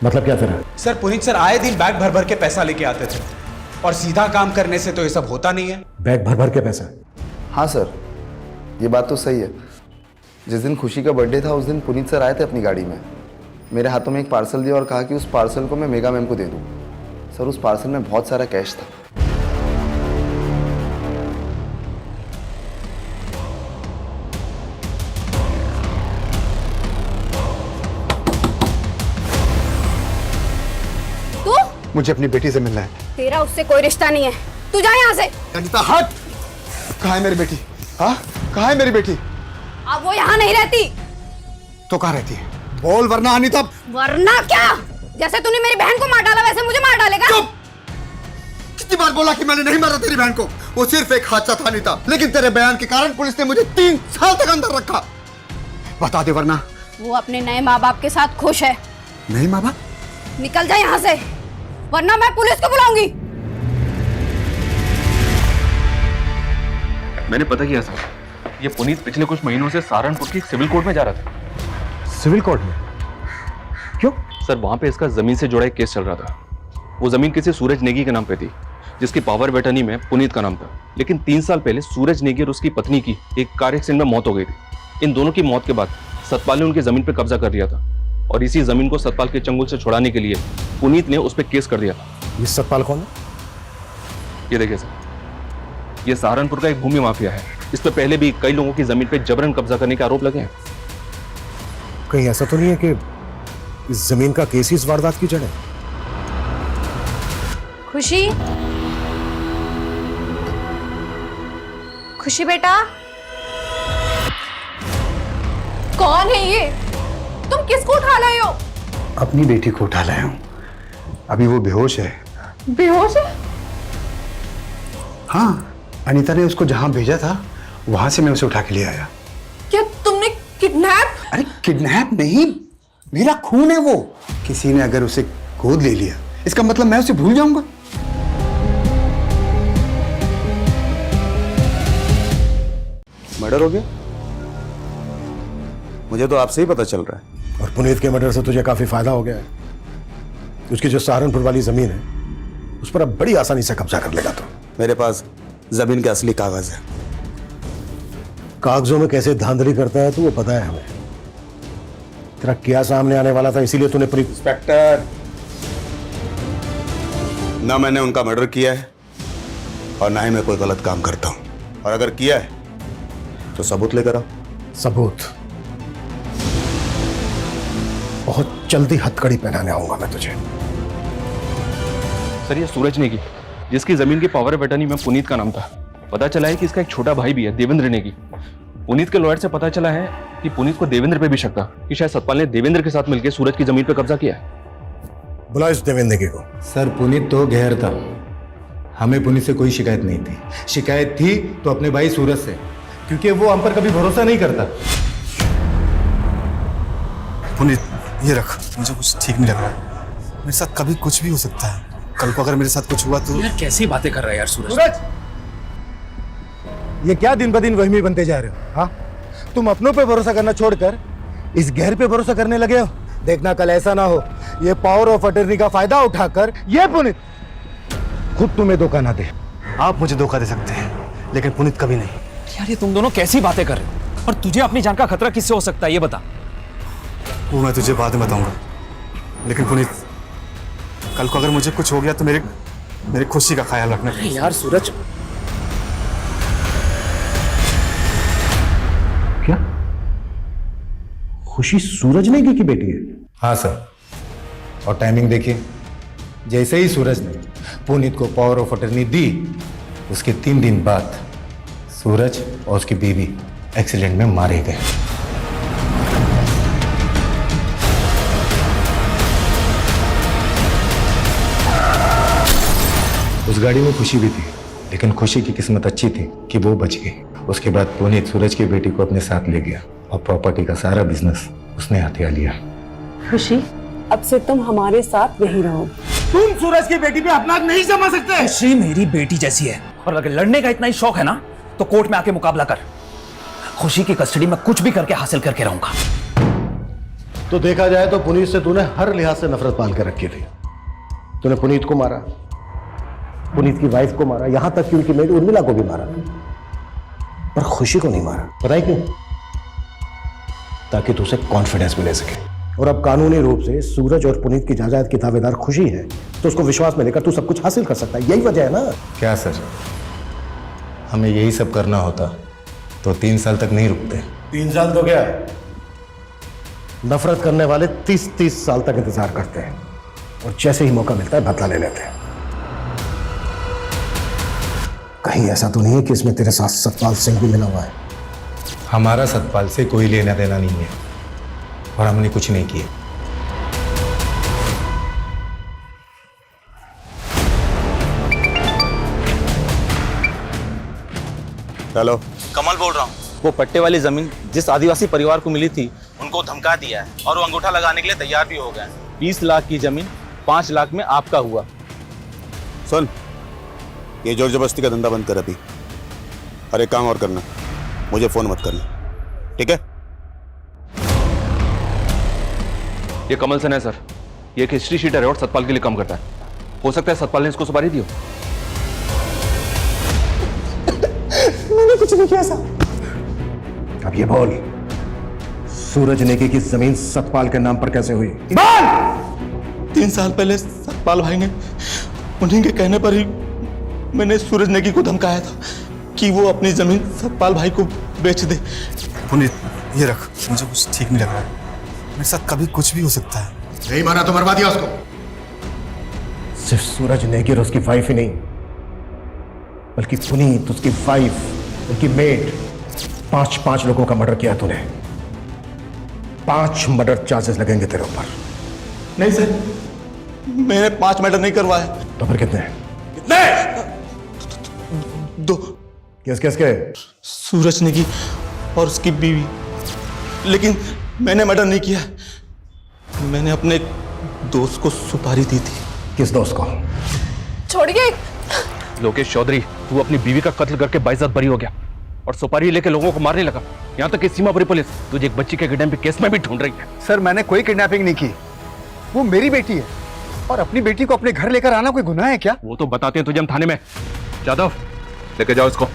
मतलब क्या तेरा? सर, पुनीत सर आए दिन बैग भर भर के पैसा लेके आते थे, और सीधा काम करने से तो ये सब होता नहीं है। बैग भर भर के पैसा? हाँ सर, ये बात तो सही है। जिस दिन खुशी का बर्थडे था उस दिन पुनीत सर आए थे अपनी गाड़ी में, मेरे हाथों में एक पार्सल दिया और कहा कि उस पार्सल को मैं मेघा मैम को दे दूँ। सर, उस पार्सल में बहुत सारा कैश था। मुझे अपनी बेटी से मिलना है। तेरा उससे कोई रिश्ता नहीं है, तू जा यहाँ से। अनीता हट। कहाँ है मेरी बेटी? हाँ, कहाँ है मेरी बेटी? अब वो यहाँ नहीं रहती। तो कहाँ रहती है? बोल वरना अनीता। वरना क्या? जैसे तूने मेरी बहन को मार डाला वैसे मुझे मार डालेगा। चुप! कितनी बार बोला कि मैंने नहीं मारा तेरी बहन को? वो सिर्फ एक हादसा था अनीता, लेकिन तेरे बयान के कारण पुलिस ने मुझे 3 साल तक अंदर रखा। बता दे वरना। वो अपने नए माँ बाप के साथ खुश है। नहीं माँ बाप? निकल जा यहाँ से, वरना मैं पुलिस को बुलाऊंगी। मैंने पता किया सर, ये पुनीत पिछले कुछ महीनों से सहारनपुर की सिविल कोर्ट में जा रहा था। सिविल कोर्ट में? क्यों? सर वहां पे इसका जमीन से जुड़ा एक केस चल रहा था। वो जमीन किसी सूरज नेगी के नाम पे थी, जिसकी पावर ऑफ अटर्नी में पुनीत का नाम था। लेकिन 3 साल पहले सूरज नेगी और उसकी पत्नी की एक कार एक्सीडेंट में मौत हो गई थी। इन दोनों की मौत के बाद सतपाल ने उनकी जमीन पे कब्जा कर लिया था, और इसी जमीन को सतपाल के चंगुल से छुड़ाने के लिए पुनीत ने उस पर केस कर दिया था। ये सतपाल कौन है? ये देखिए सर, ये सहारनपुर का एक भूमि माफिया है। इस पे पहले भी कई लोगों की जमीन पे जबरन कब्जा करने के आरोप लगे हैं। कहीं ऐसा तो नहीं है कि इस जमीन का केस ही इस वारदात की जड़ है? खुशी, खुशी बेटा, कौन है ये? तुम किसको उठा लाए हो? अपनी बेटी को उठा लाया हूँ। अभी वो बेहोश है। बेहोश है? हाँ, अनीता ने उसको जहां भेजा था वहां से मैं उसे उठा के ले आया। क्या तुमने किडनैप? अरे किडनैप नहीं, मेरा खून है वो। किसी ने अगर उसे गोद ले लिया, इसका मतलब मैं उसे भूल जाऊंगा? मर्डर हो गया? मुझे तो आपसे ही पता चल रहा है। और पुनीत के मर्डर से तुझे काफी फायदा हो गया है। उसकी जो सहारनपुर वाली जमीन है उस पर अब बड़ी आसानी से कब्जा कर लेगा तू। मेरे पास जमीन के असली कागज है। कागजों में कैसे धांधली करता है तू, वो पता है हमें। तेरा क्या सामने आने वाला था, इसीलिए तूने इंस्पेक्टर, ना मैंने उनका मर्डर किया है और ना ही मैं कोई गलत काम करता हूं। और अगर किया है तो सबूत लेकर आओ। सबूत? बहुत जल्दी हथकड़ी पहनाने आऊंगा मैं तुझे। सर ये सूरज नेगी, जिसकी जमीन की पावर ऑफ अटर्नी में पुनीत का नाम था, पता चला है कि इसका एक छोटा भाई भी है, देवेंद्र नेगी। पुनीत के लॉयर से पता चला है कि पुनीत को देवेंद्र पे भी शक था कि शायद सतपाल ने देवेंद्र के साथ मिलकर सूरज की जमीन पे कब्जा किया है। बुला इस देवेंद्र नेगी को। सर पुनीत तो गैर था, हमें पुनीत से कोई शिकायत नहीं थी। शिकायत थी तो अपने भाई सूरज से, क्योंकि वो हम पर कभी भरोसा नहीं करता। पुनीत ये रख, मुझे कुछ ठीक नहीं लग रहा। मेरे साथ कभी कुछ भी हो सकता है। कल को अगर मेरे साथ कुछ हुआ तो। यार कैसी बातें कर रहा है यार सूरज। सूरज, ये क्या दिन ब दिन वहमी बनते जा रहे हो? हाँ, तुम अपनों पे भरोसा करना छोड़कर इस गैर पे भरोसा करने लगे हो। देखना कल ऐसा ना हो ये पावर ऑफ अटर्नी का फायदा उठाकर ये पुनीत खुद तुम्हें धोखा ना दे। आप मुझे धोखा दे सकते हैं, लेकिन पुनीत कभी नहीं। यार ये तुम दोनों कैसी बातें कर रहे हो? और तुझे अपनी जान का खतरा किससे हो सकता है ये बता। वो मैं तुझे बाद में बताऊंगा, लेकिन पुनीत कल को अगर मुझे कुछ हो गया तो मेरी खुशी का ख्याल रखना। यार सूरज, क्या खुशी सूरज नेगी की बेटी है? हाँ सर, और टाइमिंग देखिए, जैसे ही सूरज ने पुनीत को पावर ऑफ अटर्नी दी, उसके 3 दिन बाद सूरज और उसकी बीवी एक्सीडेंट में मारे गए। उस गाड़ी में खुशी भी थी, लेकिन खुशी की किस्मत अच्छी थी कि वो बच गई। उसके बाद पुनीत सूरज की बेटी को अपने साथ ले गया और प्रॉपर्टी का सारा बिजनेस उसने हथिया लिया। खुशी, अब से तुम हमारे साथ यहीं रहो। तुम सूरज की बेटी पे अपना नहीं जमा सकते। खुशी मेरी बेटी जैसी है, और अगर लड़ने का इतना ही शौक है ना तो कोर्ट में आके मुकाबला कर। खुशी की कस्टडी में कुछ भी करके हासिल करके रहूंगा। तो देखा जाए तो पुनीत से तूने हर लिहाज से नफरत पाल के रखी थी। तूने पुनीत को मारा, पुनीत की वाइफ को मारा, यहां तक कि उनकी मेड उर्मिला को भी मारा, पर खुशी को नहीं मारा। पता है क्यों? ताकि तुझे कॉन्फिडेंस मिले सके। और अब कानूनी रूप से सूरज और पुनीत की जायदाद की दावेदार खुशी है, तो उसको विश्वास में लेकर तू सब कुछ हासिल कर सकता है। यही वजह है ना? क्या सर, हमें यही सब करना होता तो 3 साल तक नहीं रुकते। 3 साल तो क्या, नफरत करने वाले 30-30 साल तक इंतजार करते हैं। और जैसे ही मौका मिलता है बदला ले लेते हैं। कहीं ऐसा तो नहीं है कि इसमें तेरे साथ सतपाल सिंह भी मिला हुआ है? हमारा सतपाल से कोई लेना देना नहीं है और हमने कुछ नहीं किया। हेलो, कमल बोल रहा हूँ। वो पट्टे वाली जमीन जिस आदिवासी परिवार को मिली थी उनको धमका दिया है और वो अंगूठा लगाने के लिए तैयार भी हो गए हैं। 20 लाख की जमीन 5 लाख में आपका हुआ। सुन, ये जोर जबरदस्ती का धंधा बंद कर अभी। अरे काम और करना, मुझे फोन मत करना, ठीक है? ये कमल सेन है सर, ये एक हिस्ट्री शीटर है और सतपाल के लिए काम करता है। हो सकता है सतपाल ने इसको सुपारी दी हो। मैंने कुछ नहीं किया सर। अब ये बोल, सूरज नेगी की जमीन सतपाल के नाम पर कैसे हुई? 3 साल पहले सतपाल भाई ने उन्हीं के कहने पर ही मैंने सूरज नेगी को धमकाया था कि वो अपनी जमीन सतपाल भाई को बेच दे। पुनीत, ये रख, मुझे कुछ ठीक नहीं लग रहा है। मेरे साथ कभी कुछ भी हो सकता है। नहीं माना तो मरवा दिया उसको। सिर्फ सूरज नेगी और उसकी वाइफ ही नहीं, बल्कि पुनीत, उसकी वाइफ, उनकी मेड, 5 लोगों का मर्डर किया तूने। 5 मर्डर चार्जेस लगेंगे तेरे ऊपर। नहीं सर, मैंने 5 मर्डर नहीं करवाया। तो फिर कितने? 2। किसके? सूरज नेगी और उसकी बीवी। लेकिन मैंने मर्डर नहीं किया। मैंने अपने दोस्त को सुपारी दी थी। किस दोस्त को? छोड़िए। लोकेश चौधरी, तू अपनी बीवी का कत्ल करके बाइज्जत बरी हो गया और सुपारी लेके लोगों को मारने लगा। यहाँ तक कि सीमापुरी पुलिस तुझे एक बच्ची के किडनैपिंग केस में भी ढूंढ रही है। सर, मैंने कोई किडनैपिंग नहीं की। वो मेरी बेटी है और अपनी बेटी को अपने घर लेकर आना कोई गुनाह है क्या? वो तो बताते हैं तुझे हम थाने में। जादव, लेके जाओ इसको।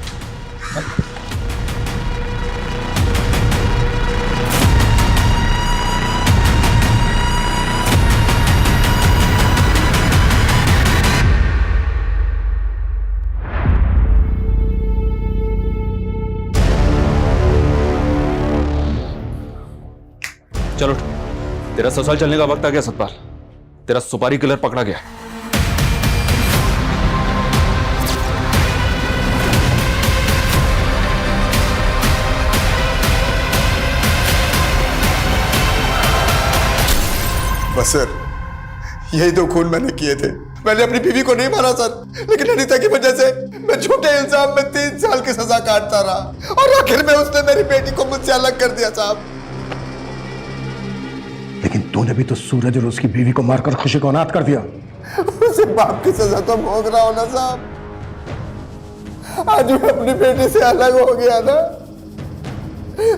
चलो, तेरा ससुराल चलने का वक्त आ गया सतपाल। तेरा सुपारी किलर पकड़ा गया। बस सर, यही 2 खून मैंने किए थे। मैंने अपनी बीवी को नहीं मारा सर, लेकिन अनीता की वजह से मैं झूठे इल्जाम में 3 साल की सजा काटता रहा और आखिर में उसने मेरी बेटी को मुझसे अलग कर दिया साहब। लेकिन तूने भी तो सूरज और उसकी बीवी को मारकर खुशी को अनाथ कर दिया। उसे बाप की सजा तो भोग रहा हूं ना साहब। आज मैं अपनी बेटी से अलग हो गया ना,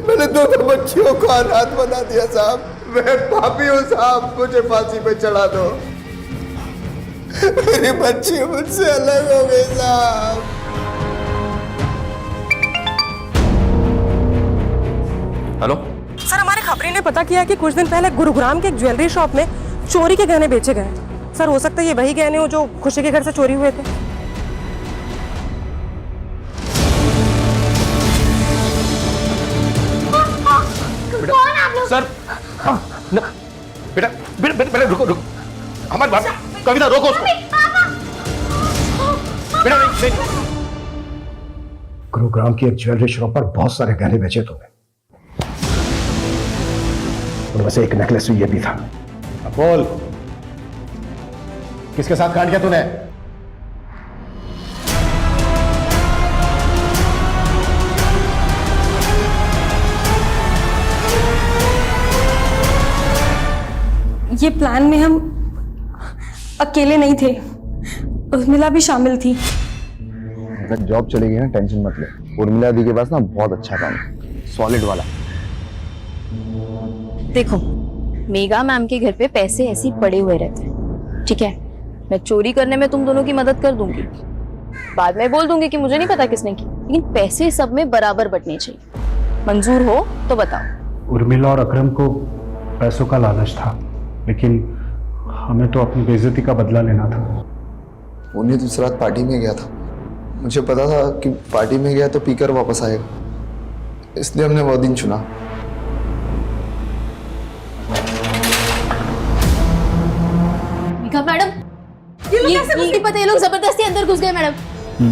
मैंने 2 बच्चियों को अनाथ बना दिया साहब। मैं पापी हूं साहब, मुझे फांसी पे चढ़ा दो। मेरी बच्ची मुझसे अलग हो गई साहब। हेलो सर, हमारी खबरी ने पता किया कि कुछ दिन पहले गुरुग्राम के एक ज्वेलरी शॉप में चोरी के गहने बेचे गए। सर, हो सकता है ये वही गहने हो जो खुशी के घर से चोरी हुए थे। सर, बेटा बेटा रुको। हमारी बात, कविता रोको उसको। बेटा नहीं। गुरुग्राम की एक ज्वेलरी शॉप पर बहुत सारे गहने बेचे तूने, उनमें से एक नेकलेस ये भी था। अब बोल, किसके साथ कांड किया तूने? ये प्लान में हम अकेले नहीं थे, उर्मिला भी शामिल थी। अगर जॉब चलेगी ना, टेंशन मत ले। उर्मिला दी के पास ना बहुत अच्छा काम है, सॉलिड वाला। देखो, मेगा मैम के घर पे पैसे ऐसे ही पड़े हुए रहते हैं, ठीक है? मैं चोरी करने में तुम दोनों की मदद कर दूंगी, बाद में बोल दूंगी कि मुझे नहीं पता किसने की, लेकिन पैसे सब में बराबर बंटने चाहिए। मंजूर हो तो बताओ। उर्मिला और अकरम को पैसों का लालच था, लेकिन हमें तो अपनी बेइज्जती का बदला लेना था। उन्हें दूसरी रात पार्टी में गया था, मुझे पता था कि पार्टी में गया तो पीकर वापस आएगा, इसलिए हमने वो दिन चुना। मेघा मैडम, ये नहीं पता, ये लोग जबरदस्ती अंदर घुस गए मैडम।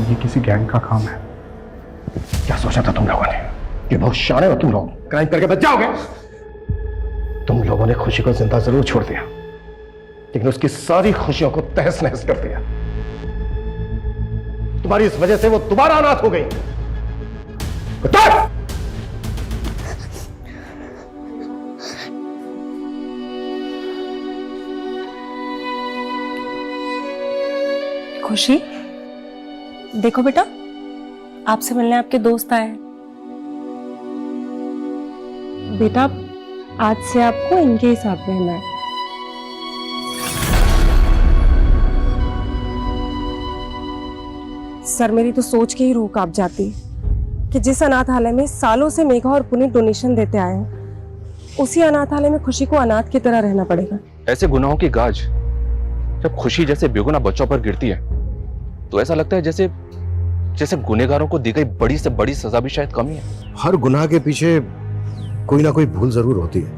ये किसी गैंग का काम है। क्या सोचा था तुम लोगों ने कि बहुत शाणे हो तुम लोग, क्राइम करके बच जाओगे? तुम लोगों ने खुशी को जिंदा जरूर छोड़ दिया, लेकिन उसकी सारी खुशियों को तहस नहस कर दिया। तुम्हारी इस वजह से वो दोबारा अनाथ हो गई। खुशी, देखो बेटा, आपसे मिलने आपके दोस्त आए हैं। बेटा, आज से आपको इनके ही साथ रहना है। सर, मेरी तो सोच के ही रूह कांप जाती कि जिस अनाथालय में सालों से मेघा और पुनीत डोनेशन देते आए हैं, उसी अनाथालय में खुशी को अनाथ की तरह रहना पड़ेगा। ऐसे गुनाहों की गाज जब खुशी जैसे बेगुनाह बच्चों पर गिरती है तो ऐसा लगता है जैसे जैसे गुनहगारों को दी गई बड़ी से बड़ी सजा भी शायद कम ही है। हर गुनाह के पीछे कोई ना कोई भूल जरूर होती है।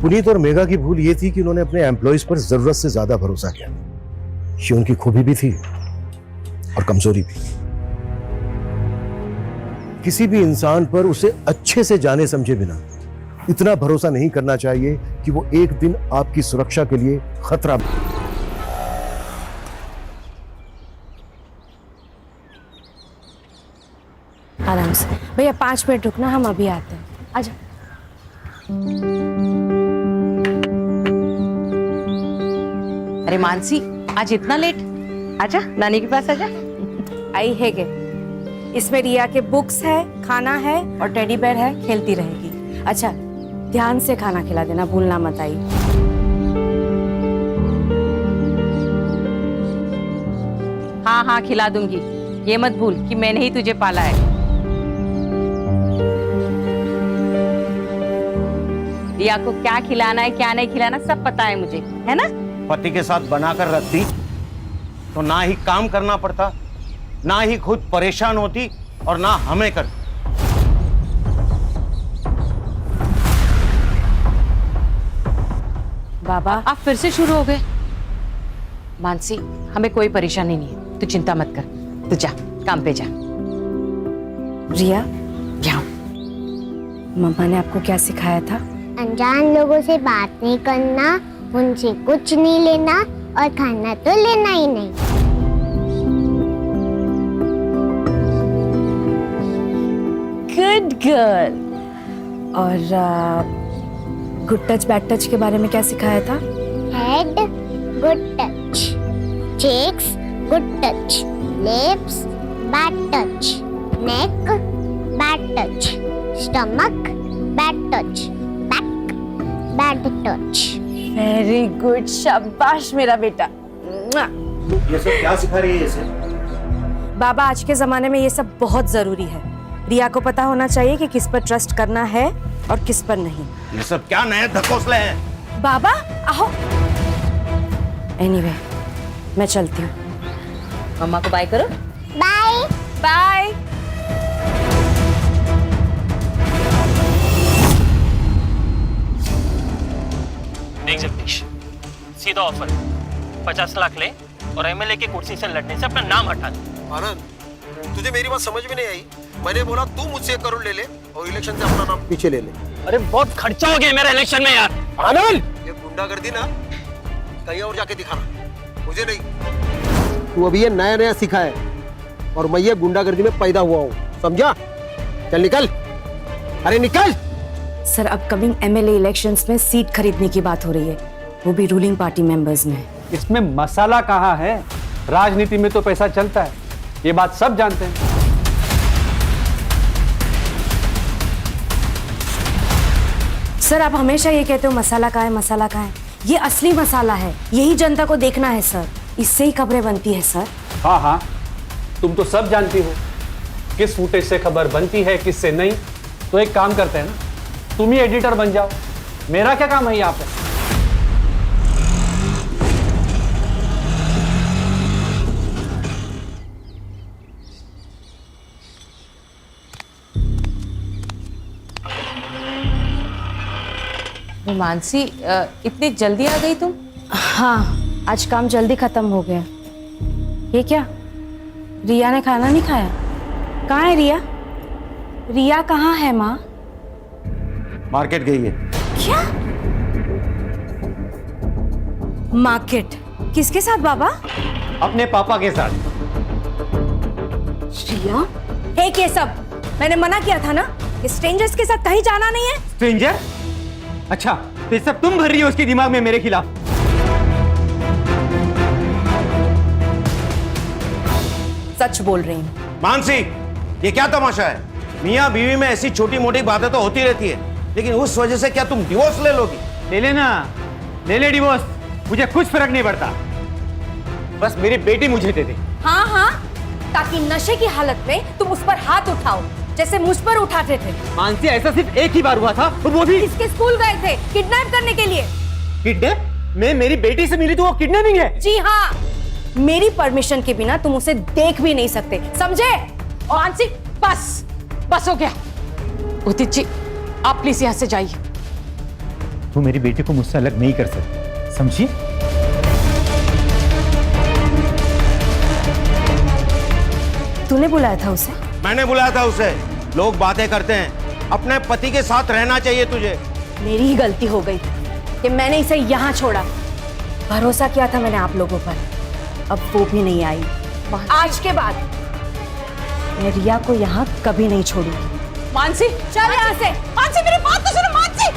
पुनीत और मेघा की भूल ये थी कि उन्होंने अपने एम्प्लॉइज पर जरूरत से ज्यादा भरोसा किया। ये उनकी खूबी भी थी और कमजोरी भी। किसी भी इंसान पर उसे अच्छे से जाने समझे बिना इतना भरोसा नहीं करना चाहिए कि वो एक दिन आपकी सुरक्षा के लिए खतरा बने। आराम से भैया, 5 मिनट रुकना, हम अभी आते हैं। आजा। अरे मानसी, आज इतना लेट? आजा, नानी के पास आजा। आई है के इसमें रिया के बुक्स है, खाना है और टेडी बेयर है, खेलती रहेगी। अच्छा, ध्यान से खाना खिला देना, भूलना मत। आई हाँ हाँ, खिला दूंगी। ये मत भूल कि मैंने ही तुझे पाला है। रिया को क्या खिलाना है, क्या नहीं खिलाना, सब पता है मुझे, है ना? पति के साथ बनाकर रखती तो ना ही काम करना पड़ता, ना ही खुद परेशान होती और ना हमें कर। बाबा, आप फिर से शुरू हो गए। मानसी, हमें कोई परेशानी नहीं है, तू चिंता मत कर। तू जा, काम पे जा। रिया, जाओ। मम्मा ने आपको क्या सिखाया था? अनजान लोगों से बात नहीं करना, उनसे कुछ नहीं लेना और खाना तो लेना ही नहीं। Good girl. और गुड टच बैड टच के बारे में क्या सिखाया था? Head good touch, cheeks good touch, lips bad touch, neck bad touch, stomach bad touch, back bad touch. Very good, शाबाश मेरा बेटा। ये सब क्या सिखा रही है इसे? बाबा, आज के जमाने में ये सब बहुत जरूरी है। रिया को पता होना चाहिए कि किस पर ट्रस्ट करना है और किस पर नहीं। ये सब क्या नए धकोसले हैं? बाबा आओ। एनीवे, मैं चलती हूँ। मम्मा को बाय करो। Bye bye. देख जगदीश, सीधा ऑफर, 50 लाख ले और एमएलए की कुर्सी से लड़ने से अपना नाम हटा ले। आनंद, तुझे मेरी बात समझ में नहीं आई? मैंने बोला तू मुझसे 1 करोड़ ले ले और इलेक्शन से अपना नाम पीछे ले ले। अरे बहुत खर्चा हो गया मेरा इलेक्शन में यार। आनंद, ये गुंडागर्दी ना कहीं और जाके दिखाना, मुझे नहीं। तू अभी ये नया नया सीखा है और मैं ये गुंडागर्दी में पैदा हुआ हूँ, समझा? चल निकल, अरे निकल। सर, अपकमिंग एमएलए इलेक्शंस में सीट खरीदने की बात हो रही है, वो भी रूलिंग पार्टी मेंबर्स में। इसमें मसाला कहाँ है? राजनीति में तो पैसा चलता है, ये बात सब जानते हैं। सर, आप हमेशा ये कहते हो मसाला कहाँ है, मसाला कहाँ है। ये असली मसाला है, यही जनता को देखना है सर, इससे ही खबरें बनती है सर। हाँ हाँ, तुम तो सब जानती हो किस फुटेज से खबर बनती है, किससे नहीं। तो एक काम करते हैं ना, तुम ही एडिटर बन जाओ, मेरा क्या काम है यहाँ पे? मानसी इतनी जल्दी आ गई तुम? हाँ, आज काम जल्दी खत्म हो गया। ये क्या, रिया ने खाना नहीं खाया? कहाँ है रिया? रिया कहाँ है माँ? मार्केट गई है। क्या मार्केट? किसके साथ बाबा? अपने पापा के साथ। रिया, है ये सब? मैंने मना किया था ना कि स्ट्रेंजर्स के साथ कहीं जाना नहीं है। स्ट्रेंजर? अच्छा, तो ये सब तुम भर रही हो उसके दिमाग में मेरे खिलाफ। सच बोल रही हूँ। मानसी, ये क्या तमाशा है? मियाँ बीवी में ऐसी छोटी मोटी बातें तो होती रहती है, लेकिन उस वजह से क्या तुम डिवोर्स ले लोगी? ले लेना, ले ले डिवोर्स, मुझे कुछ फर्क नहीं पड़ता। बस मेरी बेटी मुझे दे दे। हाँ हाँ, ताकि नशे की हालत में तुम उस पर हाथ उठाओ जैसे मुझ पर उठाते थे। मानसी, ऐसा सिर्फ एक ही बार हुआ था और वो भी इसके स्कूल गए थे किडनैप करने के लिए। किडनैप? मैं मेरी बेटी से मिली तो वो किडनैपिंग है? जी हाँ, मेरी परमिशन के बिना तुम उसे देख भी नहीं सकते, समझे? मानसी, बस बस हो गया। उदित जी, आप प्लीज यहाँ से जाइए। तू मेरी बेटी को मुझसे अलग नहीं कर सकती, समझी? तूने बुलाया था उसे? मैंने बुलाया था उसे। लोग बातें करते हैं, अपने पति के साथ रहना चाहिए तुझे। मेरी ही गलती हो गई कि मैंने इसे यहाँ छोड़ा। भरोसा किया था मैंने आप लोगों पर, अब वो भी नहीं आई। आज के बाद मैं रिया को यहाँ कभी नहीं छोड़ूंगी। मानसी, चल यहाँ से। मानसी, मेरी बात तो सुनो। मानसी,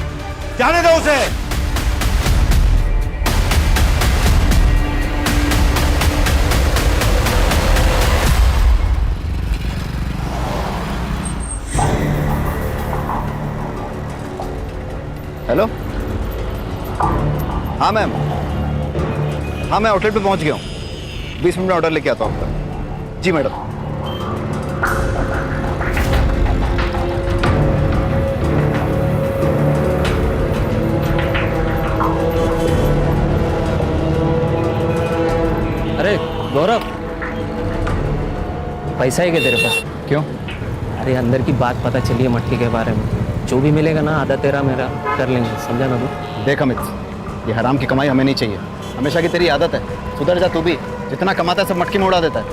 जाने दो उसे। हेलो, हाँ मैम, हाँ मैं आउटलेट पे पहुंच गया हूँ। 20 मिनट में ऑर्डर लेके आता हूँ आपका। जी मैडम। अरे गौरव, पैसा है क्या तेरे पास? क्यों? अरे अंदर की बात पता चली है मटकी के बारे में। जो भी मिलेगा ना, आधा तेरा मेरा कर लेंगे, समझा ना तू? देख अमित, ये हराम की कमाई हमें नहीं चाहिए। हमेशा की तेरी आदत है, सुधर जा तू भी। जितना कमाता है सब मटकी में उड़ा देता है।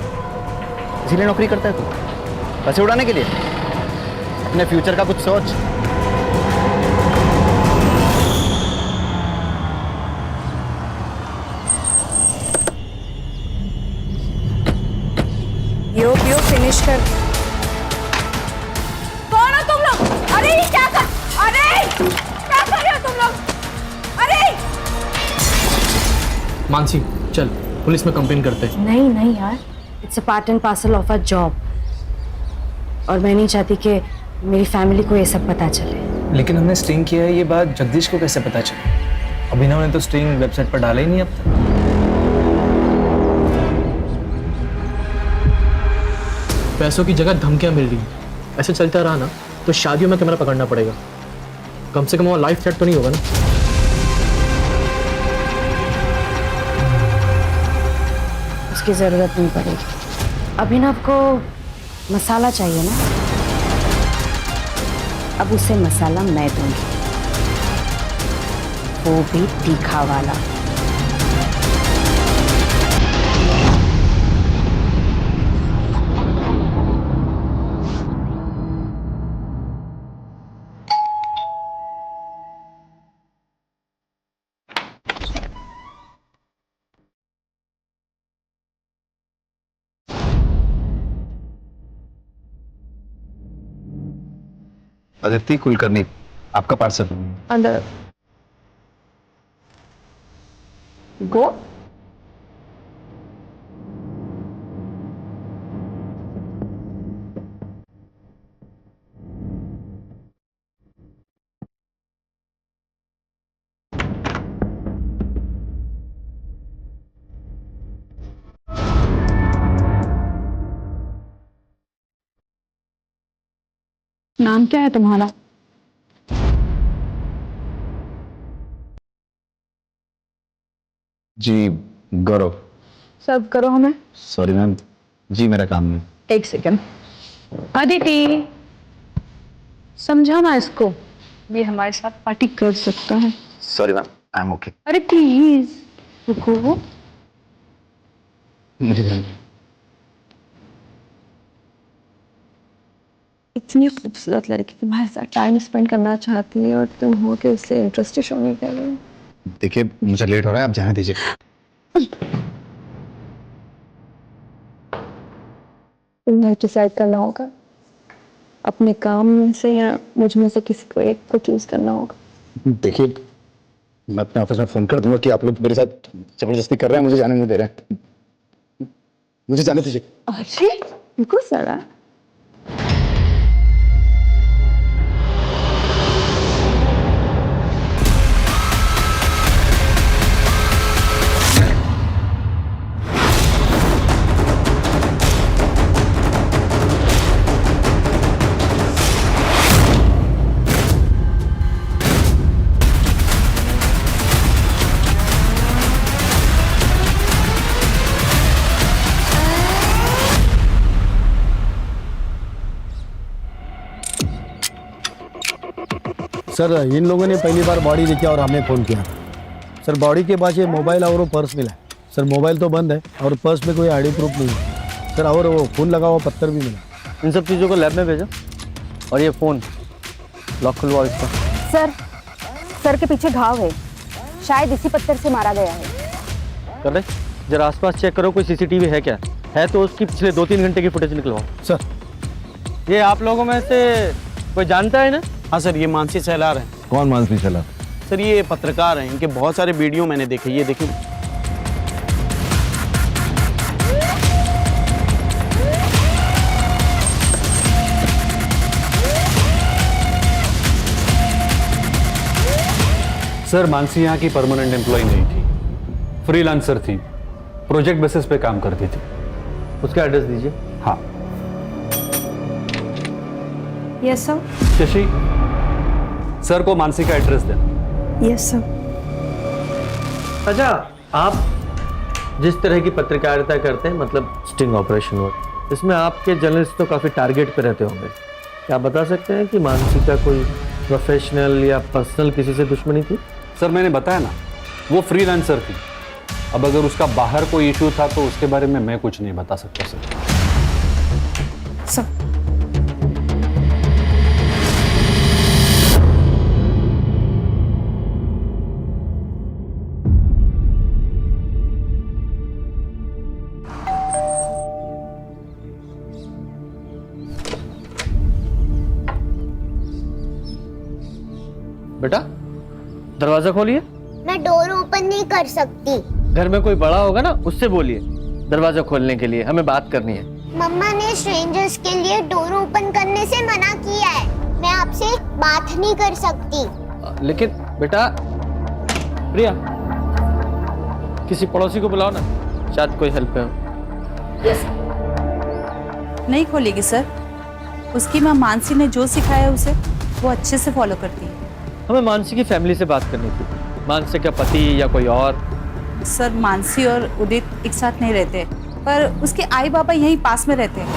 इसीलिए नौकरी करता है तू, पैसे उड़ाने के लिए? अपने फ्यूचर का कुछ सोच। यो फिनिश कर। कौन हो तुम लोग? अरे ये क्या कर रहे हो तुम लोग? अरे मानसी, चल पुलिस में कंप्लेन करते हैं। नहीं नहीं यार, it's a part and parcel of a job, और मैं नहीं चाहती कि मेरी फैमिली को ये सब पता चले। लेकिन हमने स्ट्रिंग किया है, ये बात जगदीश को कैसे पता चली? अभिनव ने तो स्ट्रिंग वेबसाइट पर डाला ही नहीं अब तक। पैसों की जगह धमकियां मिल रही हैं। ऐसे चलता रहा ना तो शादियों में कैमरा पकड़ना पड़ेगा। कम से कम वो लाइफ थ्रेट तो नहीं होगा ना? उसकी जरूरत नहीं पड़ेगी। अभिनव को मसाला चाहिए ना, अब उसे मसाला मैं दूंगी, वो भी तीखा वाला। अदिति कुलकर्णी, आपका पार्सल। अंदर गो। नाम क्या है तुम्हारा? जी गौरव। सर्व करो हमें। सॉरी मैम, जी मेरा काम है। एक सेकंड। अदिति, समझाना इसको, ये हमारे साथ पार्टी कर सकता है। Sorry ma'am, I am okay. अरे प्लीज रुको। मुझे इतनी खूबसूरत लड़की तुम्हारे साथ टाइम स्पेंड करना चाहती है और तुम हो के उससे इंटरेस्ट ही शो नहीं कर रहे हो। देखिए मुझे लेट हो रहा है, आप जाने दीजिए। तुम्हें डिसाइड करना होगा अपने काम में से या मुझ में से किसी को एक को चूज करना होगा। देखिए मैं अपने ऑफिस में फोन कर दूंगा कि आप लोग मेरे साथ जबरदस्ती कर रहे हैं, मुझे जाने नहीं दे रहे हैं। मुझे जाने दीजिए। अरे रुको जरा। सर इन लोगों ने पहली बार बॉडी देखी और हमें फ़ोन किया। सर बॉडी के पास ये मोबाइल और वो पर्स मिला। सर मोबाइल तो बंद है और पर्स में कोई आईडी प्रूफ नहीं है सर, और वो खून लगा हुआ पत्थर भी मिला। इन सब चीज़ों को लैब में भेजो और ये फ़ोन लॉक खुलवाओ इसका। सर के पीछे घाव है, शायद इसी पत्थर से मारा गया है। कर रहे जरा आसपास चेक करो, कोई सीसीटीवी है क्या? है तो उसकी पिछले 2-3 घंटे की फुटेज निकलवाओ। सर ये आप लोगों में से कोई जानता है ना? हाँ सर, ये मानसी सहलार हैं। कौन मानसी सहलार? सर ये पत्रकार हैं, इनके बहुत सारे वीडियो मैंने देखे। ये देखिए। सर मानसी यहाँ की परमानेंट एम्प्लॉय नहीं थी, फ्रीलांसर थी, प्रोजेक्ट बेसिस पे काम करती थी। उसका एड्रेस दीजिए। हाँ। Yes sir. शशि, सर को मानसी का एड्रेस देना। Yes sir. अच्छा, आप जिस तरह की पत्रकारिता करते हैं, मतलब स्टिंग ऑपरेशन वर्क, इसमें आपके जर्नलिस्ट तो काफ़ी टारगेट पे रहते होंगे। क्या आप बता सकते हैं कि मानसी का कोई प्रोफेशनल या पर्सनल किसी से दुश्मनी थी? सर मैंने बताया ना, वो फ्रीलांसर थी। अब अगर उसका बाहर कोई इशू था तो उसके बारे में मैं कुछ नहीं बता सकता सर। बेटा दरवाजा खोलिए। मैं डोर ओपन नहीं कर सकती। घर में कोई बड़ा होगा ना, उससे बोलिए दरवाजा खोलने के लिए, हमें बात करनी है। मम्मा ने स्ट्रेंजर्स के लिए डोर ओपन करने से मना किया है। मैं आपसे बात नहीं कर सकती। लेकिन बेटा, प्रिया किसी पड़ोसी को बुलाओ ना, शायद कोई हेल्प हो। नहीं खोलेगी सर, उसकी माँ मानसी ने जो सिखाया है उसे वो अच्छे से फॉलो करती है। हमें मानसी की फैमिली से बात करनी थी, मानसी का पति या कोई और। सर मानसी और उदित एक साथ नहीं रहते, पर उसके आई बाबा यहीं पास में रहते हैं।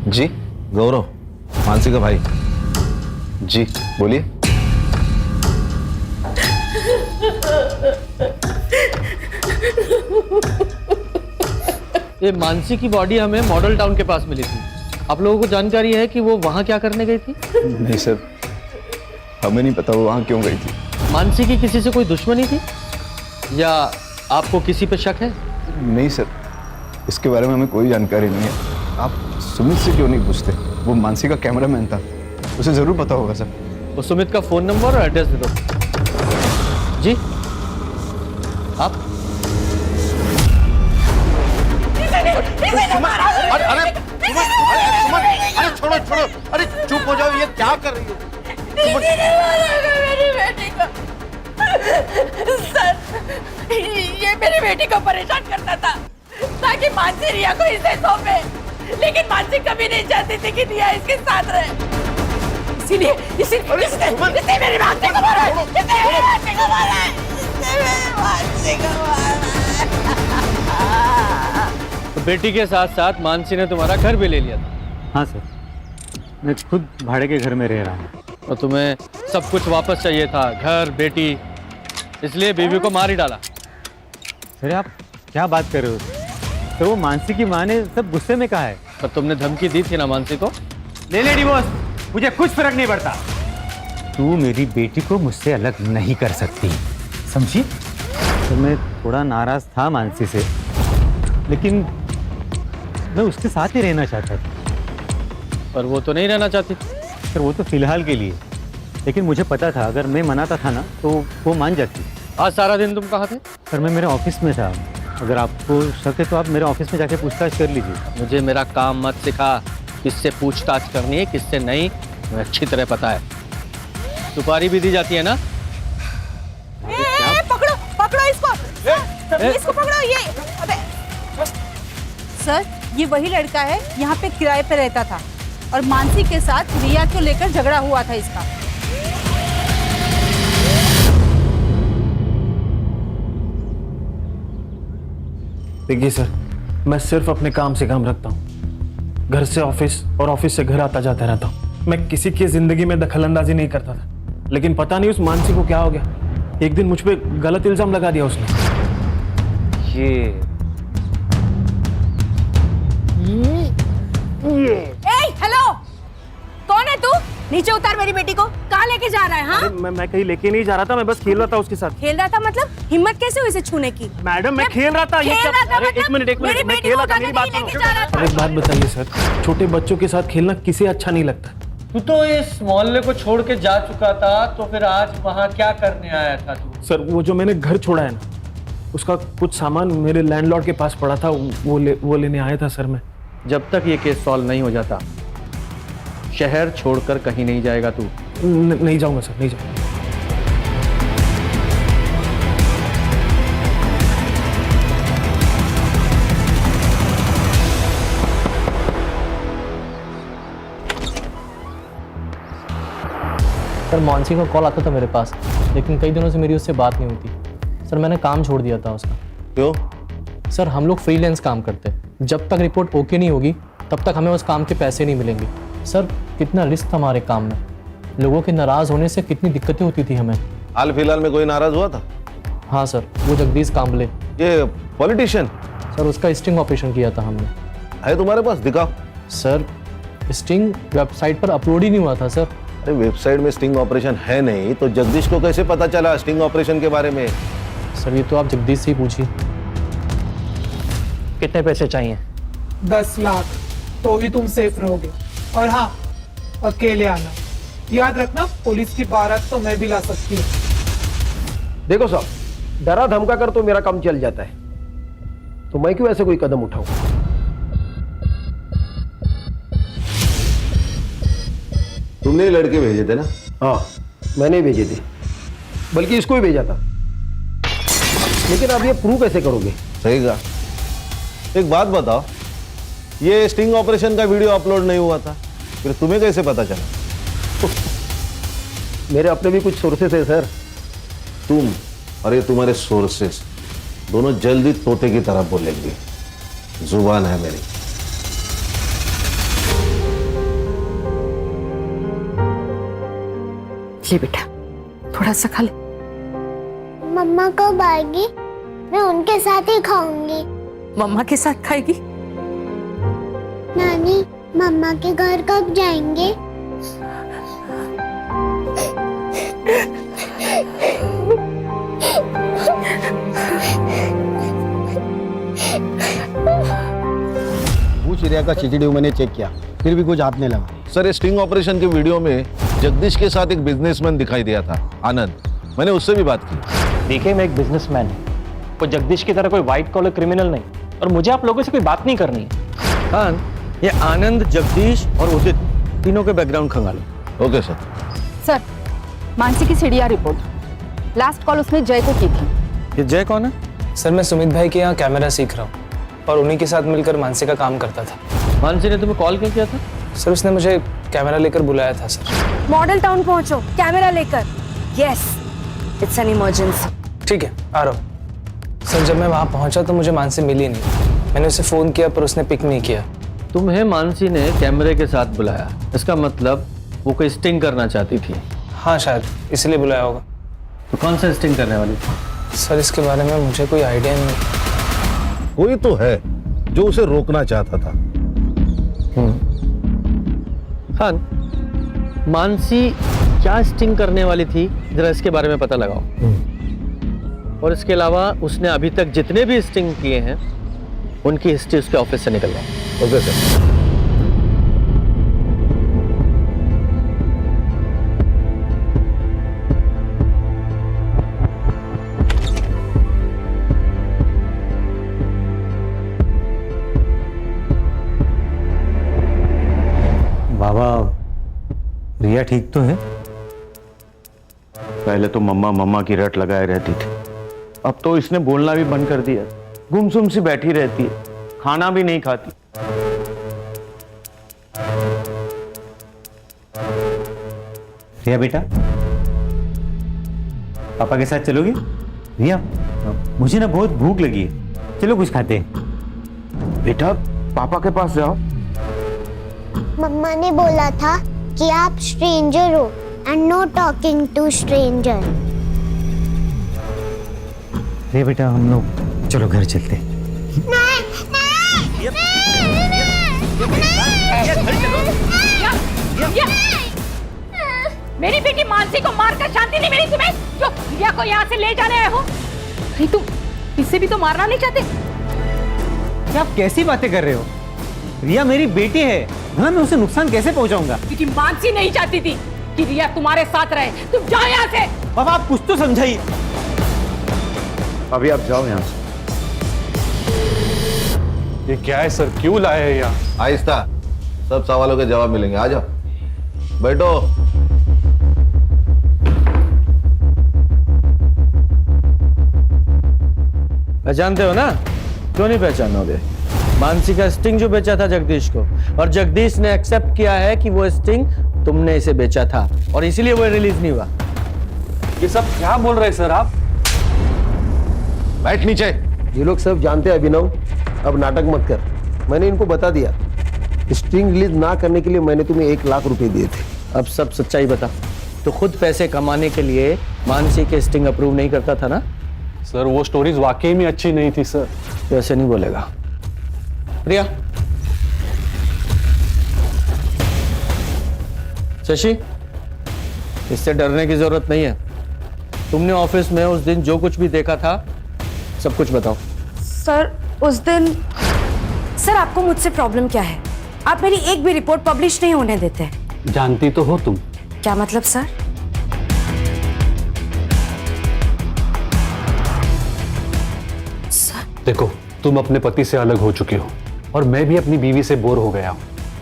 जी गौरव, मानसी का भाई। जी बोलिए। ये मानसी की बॉडी हमें मॉडल टाउन के पास मिली थी। आप लोगों को जानकारी है कि वो वहाँ क्या करने गई थी? नहीं सर, हमें नहीं पता वो वहाँ क्यों गई थी। मानसी की किसी से कोई दुश्मनी थी या आपको किसी पे शक है? नहीं सर, इसके बारे में हमें कोई जानकारी नहीं है। आप सुमित से क्यों नहीं पूछते? वो मानसी का कैमरामैन था, उसे जरूर पता होगा सर। वो सुमित का फोन नंबर और एड्रेस दे दो। जी आप? अरे छोड़ो छोड़ो, अरे चुप हो जाओ, ये क्या कर रही हो? मेरी बेटी को सर, ये मेरी बेटी को परेशान करता था ताकि मानसी रिया को इसे सौंपे, लेकिन मानसी कभी नहीं चाहती थी कि रिया इसके साथ रहे। इसीलिए इसने मेरी मानसी को मारा है। तो बेटी के साथ साथ मानसी ने तुम्हारा घर भी ले लिया था। हाँ सर, मैं खुद भाड़े के घर में रह रहा हूँ। और तुम्हें सब कुछ वापस चाहिए था, घर, बेटी, इसलिए बीवी को मार ही डाला। सर आप क्या बात कर रहे हो? तो वो मानसी की माँ ने सब गुस्से में कहा है। पर तुमने धमकी दी थी ना मानसी को। ले डिवोर्स, मुझे कुछ फर्क नहीं पड़ता। तू मेरी बेटी को मुझसे अलग नहीं कर सकती, समझी? तो मैं थोड़ा नाराज था मानसी से, लेकिन मैं उसके साथ ही रहना चाहता था। पर वो तो नहीं रहना चाहती। सर वो तो फिलहाल के लिए, लेकिन मुझे पता था अगर मैं मनाता था ना तो वो मान जाती। आज सारा दिन तुम कहाँ थे? सर मैं मेरे ऑफिस में था। अगर आपको शक है तो आप मेरे ऑफिस में जाके पूछताछ कर लीजिए। मुझे मेरा काम मत सिखा, किससे पूछताछ करनी है किससे नहीं, मुझे अच्छी तरह पता है। सुपारी भी दी जाती है ना। पकड़ो पकड़ो इसको, इसको पकड़ो। ये अबे सर, ये वही लड़का है, यहाँ पे किराए पे रहता था और मानसी के साथ रिया को लेकर झगड़ा हुआ था इसका। देखिए सर, मैं सिर्फ अपने काम से काम रखता हूँ। घर से ऑफिस और ऑफिस से घर आता जाता रहता हूँ। मैं किसी की जिंदगी में दखलंदाजी नहीं करता था, लेकिन पता नहीं उस मानसी को क्या हो गया। एक दिन मुझ पे गलत इल्जाम लगा दिया उसने। हेलो, कौन है तू? नीचे उतार मेरी बेटी को। कहाँ लेके जा रहा है? हाँ, मैं कहीं लेके नहीं जा रहा था, मैं बस खेल रहा था उसके साथ। खेल रहा था मतलब? हिम्मत कैसे हुई इसे छूने की? मैडम मैं खेल रहा था। एक मिनट मैं खेल रहा था, मेरी बात सुनो। एक बात बताइए सर, छोटे बच्चों के साथ खेलना किसे अच्छा नहीं लगता? तू तो इस मोहल्ले को छोड़ के जा चुका था, तो फिर आज वहाँ क्या करने आया था तू? सर वो जो मैंने घर छोड़ा है ना, उसका कुछ सामान मेरे लैंडलॉर्ड के पास पड़ा था, वो लेने आया था सर मैं। जब तक ये केस सॉल्व नहीं हो जाता, शहर छोड़कर कहीं नहीं जाएगा तू। नहीं जाऊंगा सर, नहीं जाऊंगा। सर मानसी का कॉल आता था मेरे पास, लेकिन कई दिनों से मेरी उससे बात नहीं होती। सर मैंने काम छोड़ दिया था उसका। क्यों? सर हम लोग फ्रीलांस काम करते हैं, जब तक रिपोर्ट ओके नहीं होगी तब तक हमें उस काम के पैसे नहीं मिलेंगे। सर कितना रिस्क था हमारे काम में, लोगों के नाराज़ होने से कितनी दिक्कतें होती थी हमें। हाल फिलहाल में कोई नाराज हुआ था? हाँ सर, वो जगदीश कांबले, ये पॉलिटिशियन। सर उसका स्टिंग ऑपरेशन किया था हमने। है तुम्हारे पास? दिखाओ। सर स्टिंग वेबसाइट पर अपलोड ही नहीं हुआ था सर। अरे वेबसाइट में स्टिंग ऑपरेशन है नहीं तो जगदीश को कैसे पता चला स्टिंग ऑपरेशन के बारे में? सर ये तो आप जगदीश से ही पूछिए। कितने पैसे चाहिए? 10 लाख, तो भी तुम सेफ रहोगे। और हाँ, अकेले आना। याद रखना, पुलिस की बारात तो मैं भी ला सकती हूँ। देखो साहब, डरा धमका कर तो मेरा काम चल जाता है, तो मैं क्यों ऐसे कोई कदम उठाऊं? तुमने ही लड़के भेजे थे ना? हाँ मैंने ही भेजे थे, बल्कि इसको ही भेजा था। लेकिन आप ये प्रूव कैसे करोगे? सही कहा। एक बात बताओ, ये स्टिंग ऑपरेशन का वीडियो अपलोड नहीं हुआ था, फिर तुम्हें कैसे पता चला? मेरे अपने भी कुछ सोर्सेस है सर। तुम और ये तुम्हारे सोर्सेस दोनों जल्दी तोते की तरह बोलेंगे। जुबान है मेरी। ले बेटा, थोड़ा सा खा ले। मम्मा कब आएगी? मैं उनके साथ ही खाऊंगी। मम्मा के साथ खाएगी? नानी, मम्मा के घर कब जाएंगे? पूछ रिया का खिचड़ी मैंने चेक किया, फिर भी कुछ हाथ नहीं लगा। सर ये स्टिंग ऑपरेशन के वीडियो में जगदीश के साथ एक बिजनेसमैन दिखाई दिया था, आनंद। मैंने उससे भी बात की। देखिए मैं एक बिजनेसमैन हूँ, वो जगदीश की तरह कोई व्हाइट कॉलर क्रिमिनल नहीं, और मुझे आप लोगों से कोई बात नहीं करनी है। खान, ये आनंद, जगदीश और उदित तीनों के बैकग्राउंड खंगालो। Okay sir. सर, मानसी की सीडीआर रिपोर्ट। लास्ट कॉल उसने जय को की थी। ये जय कौन है? सर मैं सुमित भाई के यहाँ कैमरा सीख रहा हूँ और उन्हीं के साथ मिलकर मानसी का काम करता था। मानसी ने तुम्हें कॉल क्यों किया था? सर उसने मुझे कैमरा लेकर बुलाया था सर। मॉडल टाउन पहुंचो, कैमरा लेकर। Yes, it's an emergency. ठीक है, आ रहा हूँ। सर जब मैं वहाँ पहुँचा तो मुझे मानसी मिली नहीं। मैंने उसे फ़ोन किया पर उसने पिक नहीं किया। तुम्हें मानसी ने कैमरे के साथ बुलाया, इसका मतलब वो कोई स्टिंग करना चाहती थी। हाँ शायद इसलिए बुलाया होगा। तो कौन सा स्टिंग करने वाली थी? सर इसके बारे में मुझे कोई आइडिया नहीं। कोई तो है जो उसे रोकना चाहता था। हाँ, मानसी क्या स्टिंग करने वाली थी जरा इसके बारे में पता लगाओ। और इसके अलावा उसने अभी तक जितने भी स्टिंग किए हैं उनकी हिस्ट्री उसके ऑफिस से निकलवाओ। Okay sir. बाबा, रिया ठीक तो है? पहले तो मम्मा मम्मा की रट लगाए रहती थी, अब तो इसने बोलना भी बंद कर दिया। गुमसुम सी बैठी रहती है, खाना भी नहीं खाती। रिया बेटा, पापा के साथ चलोगे? रिया, मुझे ना बहुत भूख लगी है, चलो कुछ खाते हैं। बेटा पापा के पास जाओ। मम्मा ने बोला था कि आप स्ट्रेंजर हो and no talking to stranger. Riya बेटा, हम लोग चलो घर चलते हैं। मेरी बेटी मानसी को मारकर शांति नहीं मिली तुम्हें, जो रिया को यहाँ से ले जाने आए हो? अरे तुम इससे भी तो मारना नहीं चाहते? क्या आप कैसी बातें कर रहे हो? रिया मेरी बेटी है, हाँ मैं उसे नुकसान कैसे पहुंचाऊंगा? क्योंकि मानसी नहीं चाहती थी कि रिया तुम्हारे साथ रहे। तुम जाओ यहाँ से। पापा आप कुछ तो समझाइए। अभी आप जाओ यहाँ से। ये क्या है सर, क्यों लाए हैं यहाँ? आहिस्ता, सब सवालों के जवाब मिलेंगे। आ जाओ, बैठो। पहचानते हो ना? क्यों नहीं पहचानोगे? मानसी का स्टिंग जो बेचा था जगदीश को, और जगदीश ने एक्सेप्ट किया है कि वो स्टिंग तुमने इसे बेचा था, और इसीलिए वो रिलीज नहीं हुआ। ये सब क्या बोल रहे हैं सर आप? बैठ नीचे। ये लोग सब जानते हैं अभिनव, अब नाटक मत कर। मैंने इनको बता दिया, स्टिंग रिलीज ना करने के लिए मैंने तुम्हें 1 लाख रुपए दिए थे। अब सब सच्चाई बता। तो खुद पैसे कमाने के लिए मानसी के स्टिंग अप्रूव नहीं करता था ना? सर वो स्टोरीज वाकई में अच्छी नहीं थी सर। तो ऐसे नहीं बोलेगा। रिया, शशि, इससे डरने की जरूरत नहीं है। तुमने ऑफिस में उस दिन जो कुछ भी देखा था सब कुछ बताओ। सर उस दिन, सर आपको मुझसे प्रॉब्लम क्या है? आप मेरी एक भी रिपोर्ट पब्लिश नहीं होने देते। जानती तो हो तुम। क्या मतलब सर? देखो, तुम अपने पति से अलग हो चुके हो और मैं भी अपनी बीवी से बोर हो गया हूं।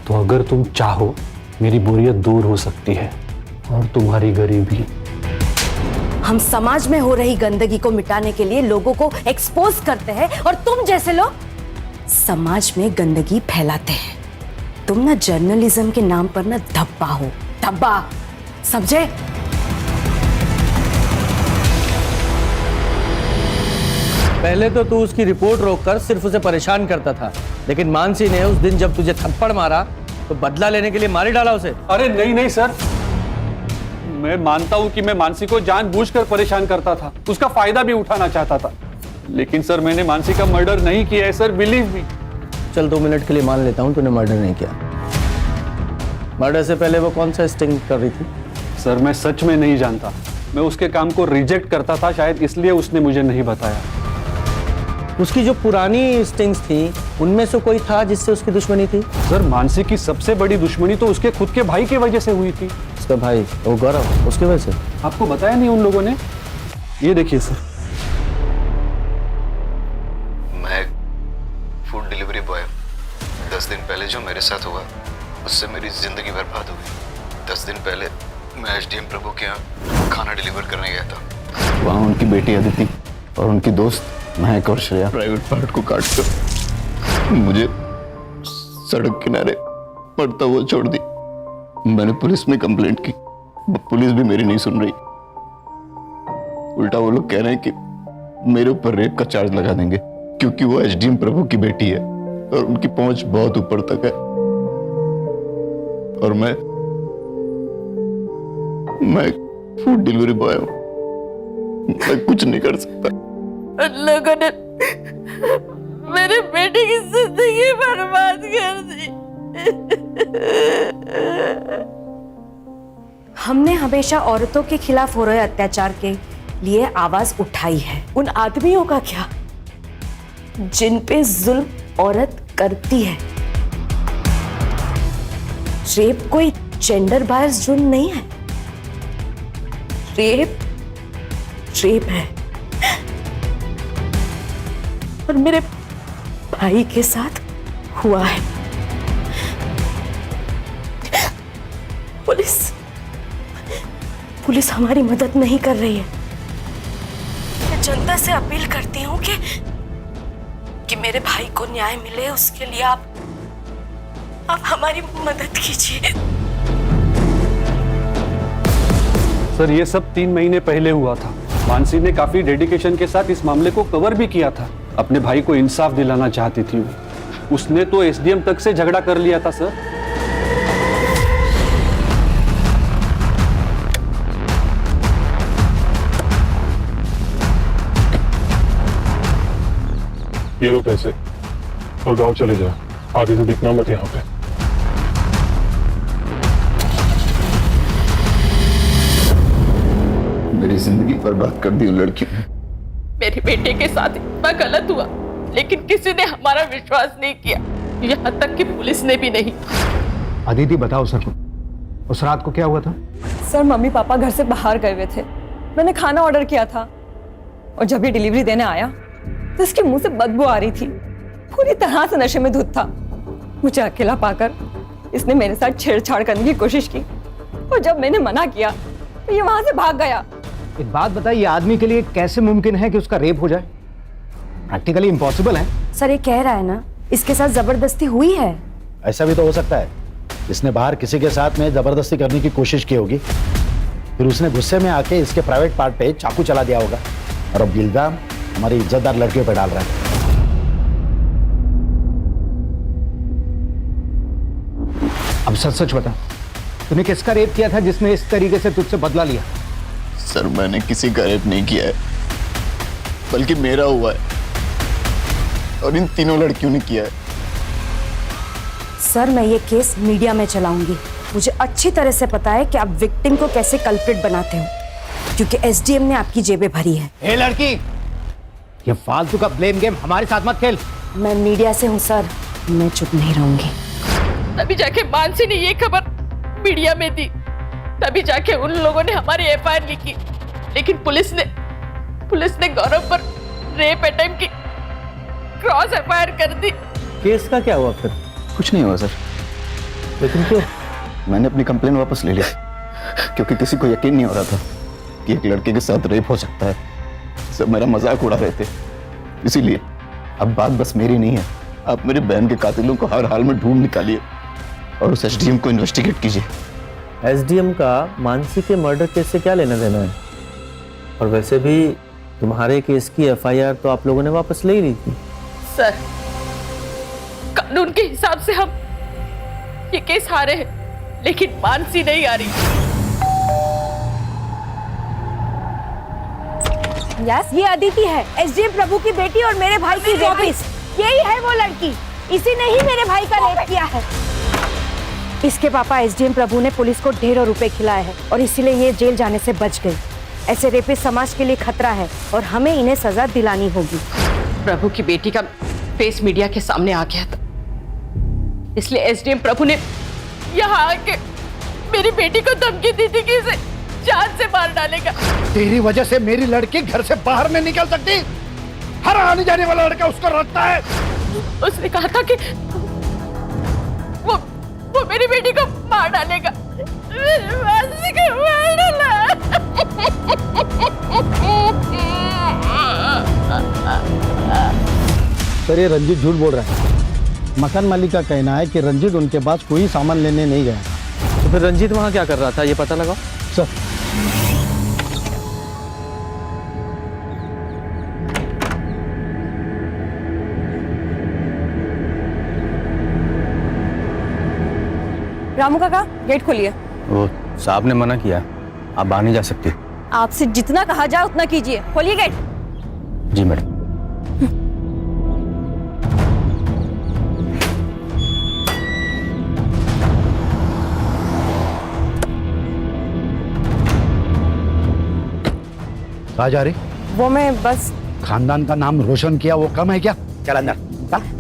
तो अगर तुम चाहो मेरी बोरियत दूर हो सकती है और तुम्हारी गरीबी। हम समाज में हो रही गंदगी को मिटाने के लिए लोगों को एक्सपोज करते हैं और तुम जैसे लोग समाज में गंदगी फैलाते हैं। तुम ना जर्नलिज्म के नाम पर ना धब्बा हो, धब्बा, समझे? पहले तो तू उसकी रिपोर्ट रोककर सिर्फ उसे परेशान करता था, लेकिन मानसी ने उस दिन जब तुझे थप्पड़ मारा तो बदला लेने के लिए मार ही डाला उसे। अरे नहीं नहीं सर, मैं मानता हूं कि मैं मानसी को जानबूझकर परेशान करता था, उसका फायदा भी उठाना चाहता था, लेकिन सर मैंने मानसी का मर्डर नहीं किया है सर, बिलीव मी। चल 2 मिनट के लिए मान लेता हूं तूने मर्डर नहीं किया। मर्डर से पहले वो कौन सा स्टिंग कर रही थी? सर मैं सच में नहीं जानता, मैं उसके काम को रिजेक्ट करता था, शायद इसलिए उसने मुझे नहीं बताया। उसकी जो पुरानी स्टिंग्स थी उनमें से कोई था जिससे उसकी दुश्मनी थी? सर मानसी की सबसे बड़ी दुश्मनी तो उसके खुद के भाई की वजह से हुई थी। उसका भाई वो गौरव, उसकी वजह से? आपको बताया नहीं उन लोगों ने? ये देखिए सर। मैं फूड डिलीवरी बॉय, 10 दिन पहले जो मेरे साथ हुआ उससे मेरी जिंदगी बर्बाद हो गई। 10 दिन पहले मैं एसडीएम प्रभु के यहाँ खाना डिलीवर करने गया था। वहाँ उनकी बेटी अदिति और उनकी दोस्त महक और श्रेया प्राइवेट पार्ट को काट कर मुझे सड़क किनारे पड़ता हुआ छोड़ दी। मैंने पुलिस में कंप्लेंट की, पुलिस भी मेरी नहीं सुन रही। उल्टा वो लोग कह रहे हैं कि मेरे ऊपर रेप का चार्ज लगा देंगे, क्योंकि वो एसडीएम प्रभु की बेटी है और उनकी पहुंच बहुत ऊपर तक है। और मैं फूड डिलीवरी बॉय हूं, मैं कुछ नहीं कर सकता। लोगों ने मेरे बेटे की जिंदगी बर्बाद कर दी। हमने हमेशा औरतों के खिलाफ हो रहे अत्याचार के लिए आवाज उठाई है। उन आदमियों का क्या जिन पे जुल्म औरत करती है। रेप कोई जेंडर बायस जुर्म नहीं है। रेप है। और मेरे भाई के साथ हुआ है। पुलिस हमारी मदद नहीं कर रही है। मैं जनता से अपील करती हूँ कि मेरे भाई को न्याय मिले, उसके लिए आप हमारी मदद कीजिए। सर, ये सब 3 महीने पहले हुआ था। मानसी ने काफी डेडिकेशन के साथ इस मामले को कवर भी किया था। अपने भाई को इंसाफ दिलाना चाहती थी वो। उसने तो एसडीएम तक से झगड़ा कर लिया था सर। ये लो पैसे और गांव चले जाओ, आगे से दिखना मत यहाँ पे। मेरी जिंदगी बर्बाद कर दी उन लड़कियों ने। मेरी बेटे के साथ इतना गलत हुआ, लेकिन किसी ने हमारा विश्वास नहीं किया, यहाँ तक कि पुलिस ने भी नहीं। अदिति, बताओ सर, उस रात को क्या हुआ था? सर, मम्मी पापा घर से बाहर गए हुए थे। मैंने खाना ऑर्डर किया था और जब ये डिलीवरी देने आया तो इसके मुंह से बदबू आ रही थी। पूरी तरह से नशे में धुत था। मुझे अकेला पाकर इसने मेरे साथ छेड़छाड़ करने की कोशिश की और जब मैंने मना किया तो ये वहां से भाग गया। एक बात बताइए, आदमी के लिए कैसे मुमकिन है कि उसका रेप हो जाए? प्रैक्टिकली इम्पॉसिबल है। सर, ये कह रहा है ना इसके साथ जबरदस्ती हुई है। ऐसा भी तो हो सकता है, इसने बाहर किसी के साथ में जबरदस्ती करने की कोशिश की होगी, फिर उसने गुस्से में आके इसके प्राइवेट पार्ट पे चाकू चला दिया होगा और अब इल्जाम हमारी इज्जतदार लड़कियों पे डाल रहा है। अब सच सच बता, तूने किसका रेप किया था जिसने इस तरीके से तुझसे बदला लिया? सर, मैंने किसी का रेप नहीं किया है, बल्कि मेरा हुआ है और इन तीनों लड़कियों ने किया है। सर, मैं ये केस मीडिया में चलाऊंगी। मुझे अच्छी तरह से पता है कि आप विक्टिम को कैसे कल्प्रिट बनाते हो, क्योंकि एसडीएम ने आपकी जेबें भरी है। ए लड़की, ये फालतू का ब्लेम गेम हमारे साथ मत खेल। मैं मीडिया से हूँ सर, मैं चुप नहीं रहूंगी। तभी जाके मानसी ने ये खबर मीडिया में दी, तभी जाके उन लोगों ने हमारी एफआईआर लिखी, लेकिन पुलिस ने गौरव पर रेप अटेम्प्ट की क्रॉस एफआईआर कर दी। केस का क्या हुआ फिर? कुछ नहीं हुआ सर। लेकिन क्यों? मैंने अपनी कंप्लेन वापस ले ली, क्योंकि किसी को यकीन नहीं हो रहा था कि एक लड़के के साथ रेप हो सकता है। सब मेरा मजाक उड़ा रहे थे, इसीलिए अब बात बस मेरी नहीं है। आप मेरे बहन के कातिलों को हर हाल में ढूंढ निकालिए और उस एसडीएम को इन्वेस्टिगेट कीजिए। एसडीएम का मानसी के मर्डर केस से क्या लेना देना है? और वैसे भी तुम्हारे केस की एफआईआर तो आप लोगों ने वापस ले ली थी। सर, कानून के हिसाब से हम ये केस हारे हैं, लेकिन मानसी नहीं आ रही। यस, ये अदिति है, एसडीएम प्रभु की बेटी और मेरे भाई की रेपिस्ट। यही है वो लड़की, इसी ने ही मेरे भाई का रेप किया है। इसके पापा एसडीएम प्रभु ने पुलिस को ढेरों रुपए खिलाए हैं और इसीलिए ये जेल जाने से बच गई। ऐसे रेपिस्ट समाज के लिए खतरा है और हमें इन्हें सजा दिलानी होगी। प्रभु की बेटी का फेस मीडिया के सामने आ गया था, इसलिए एसडीएम प्रभु ने यहाँ आके मेरी बेटी को धमकी दी थी कि इसे जान से मार डालेगा। तेरी वजह से मेरी लड़की घर से बाहर नहीं निकल सकती। हर आने जाने वाला लड़का उसको रखता है। उसने कहा था कि वो मेरी बेटी को मार डालेगा। मेरी मानसी को मार डाला। सर, ये रंजीत झूठ बोल रहा है। मकान मालिक का कहना है कि रंजीत उनके पास कोई सामान लेने नहीं गया था। तो फिर रंजीत वहां क्या कर रहा था, ये पता लगाओ। सर, रामू काका गेट खोलिए। वो साहब ने मना किया, आप बाहर नहीं जा सकती। आपसे जितना कहा जाए उतना कीजिए, खोलिए गेट। जी मैडम। कहाँ जा रही? वो मैं बस। खानदान का नाम रोशन किया वो कम है क्या? चल अंदर चल।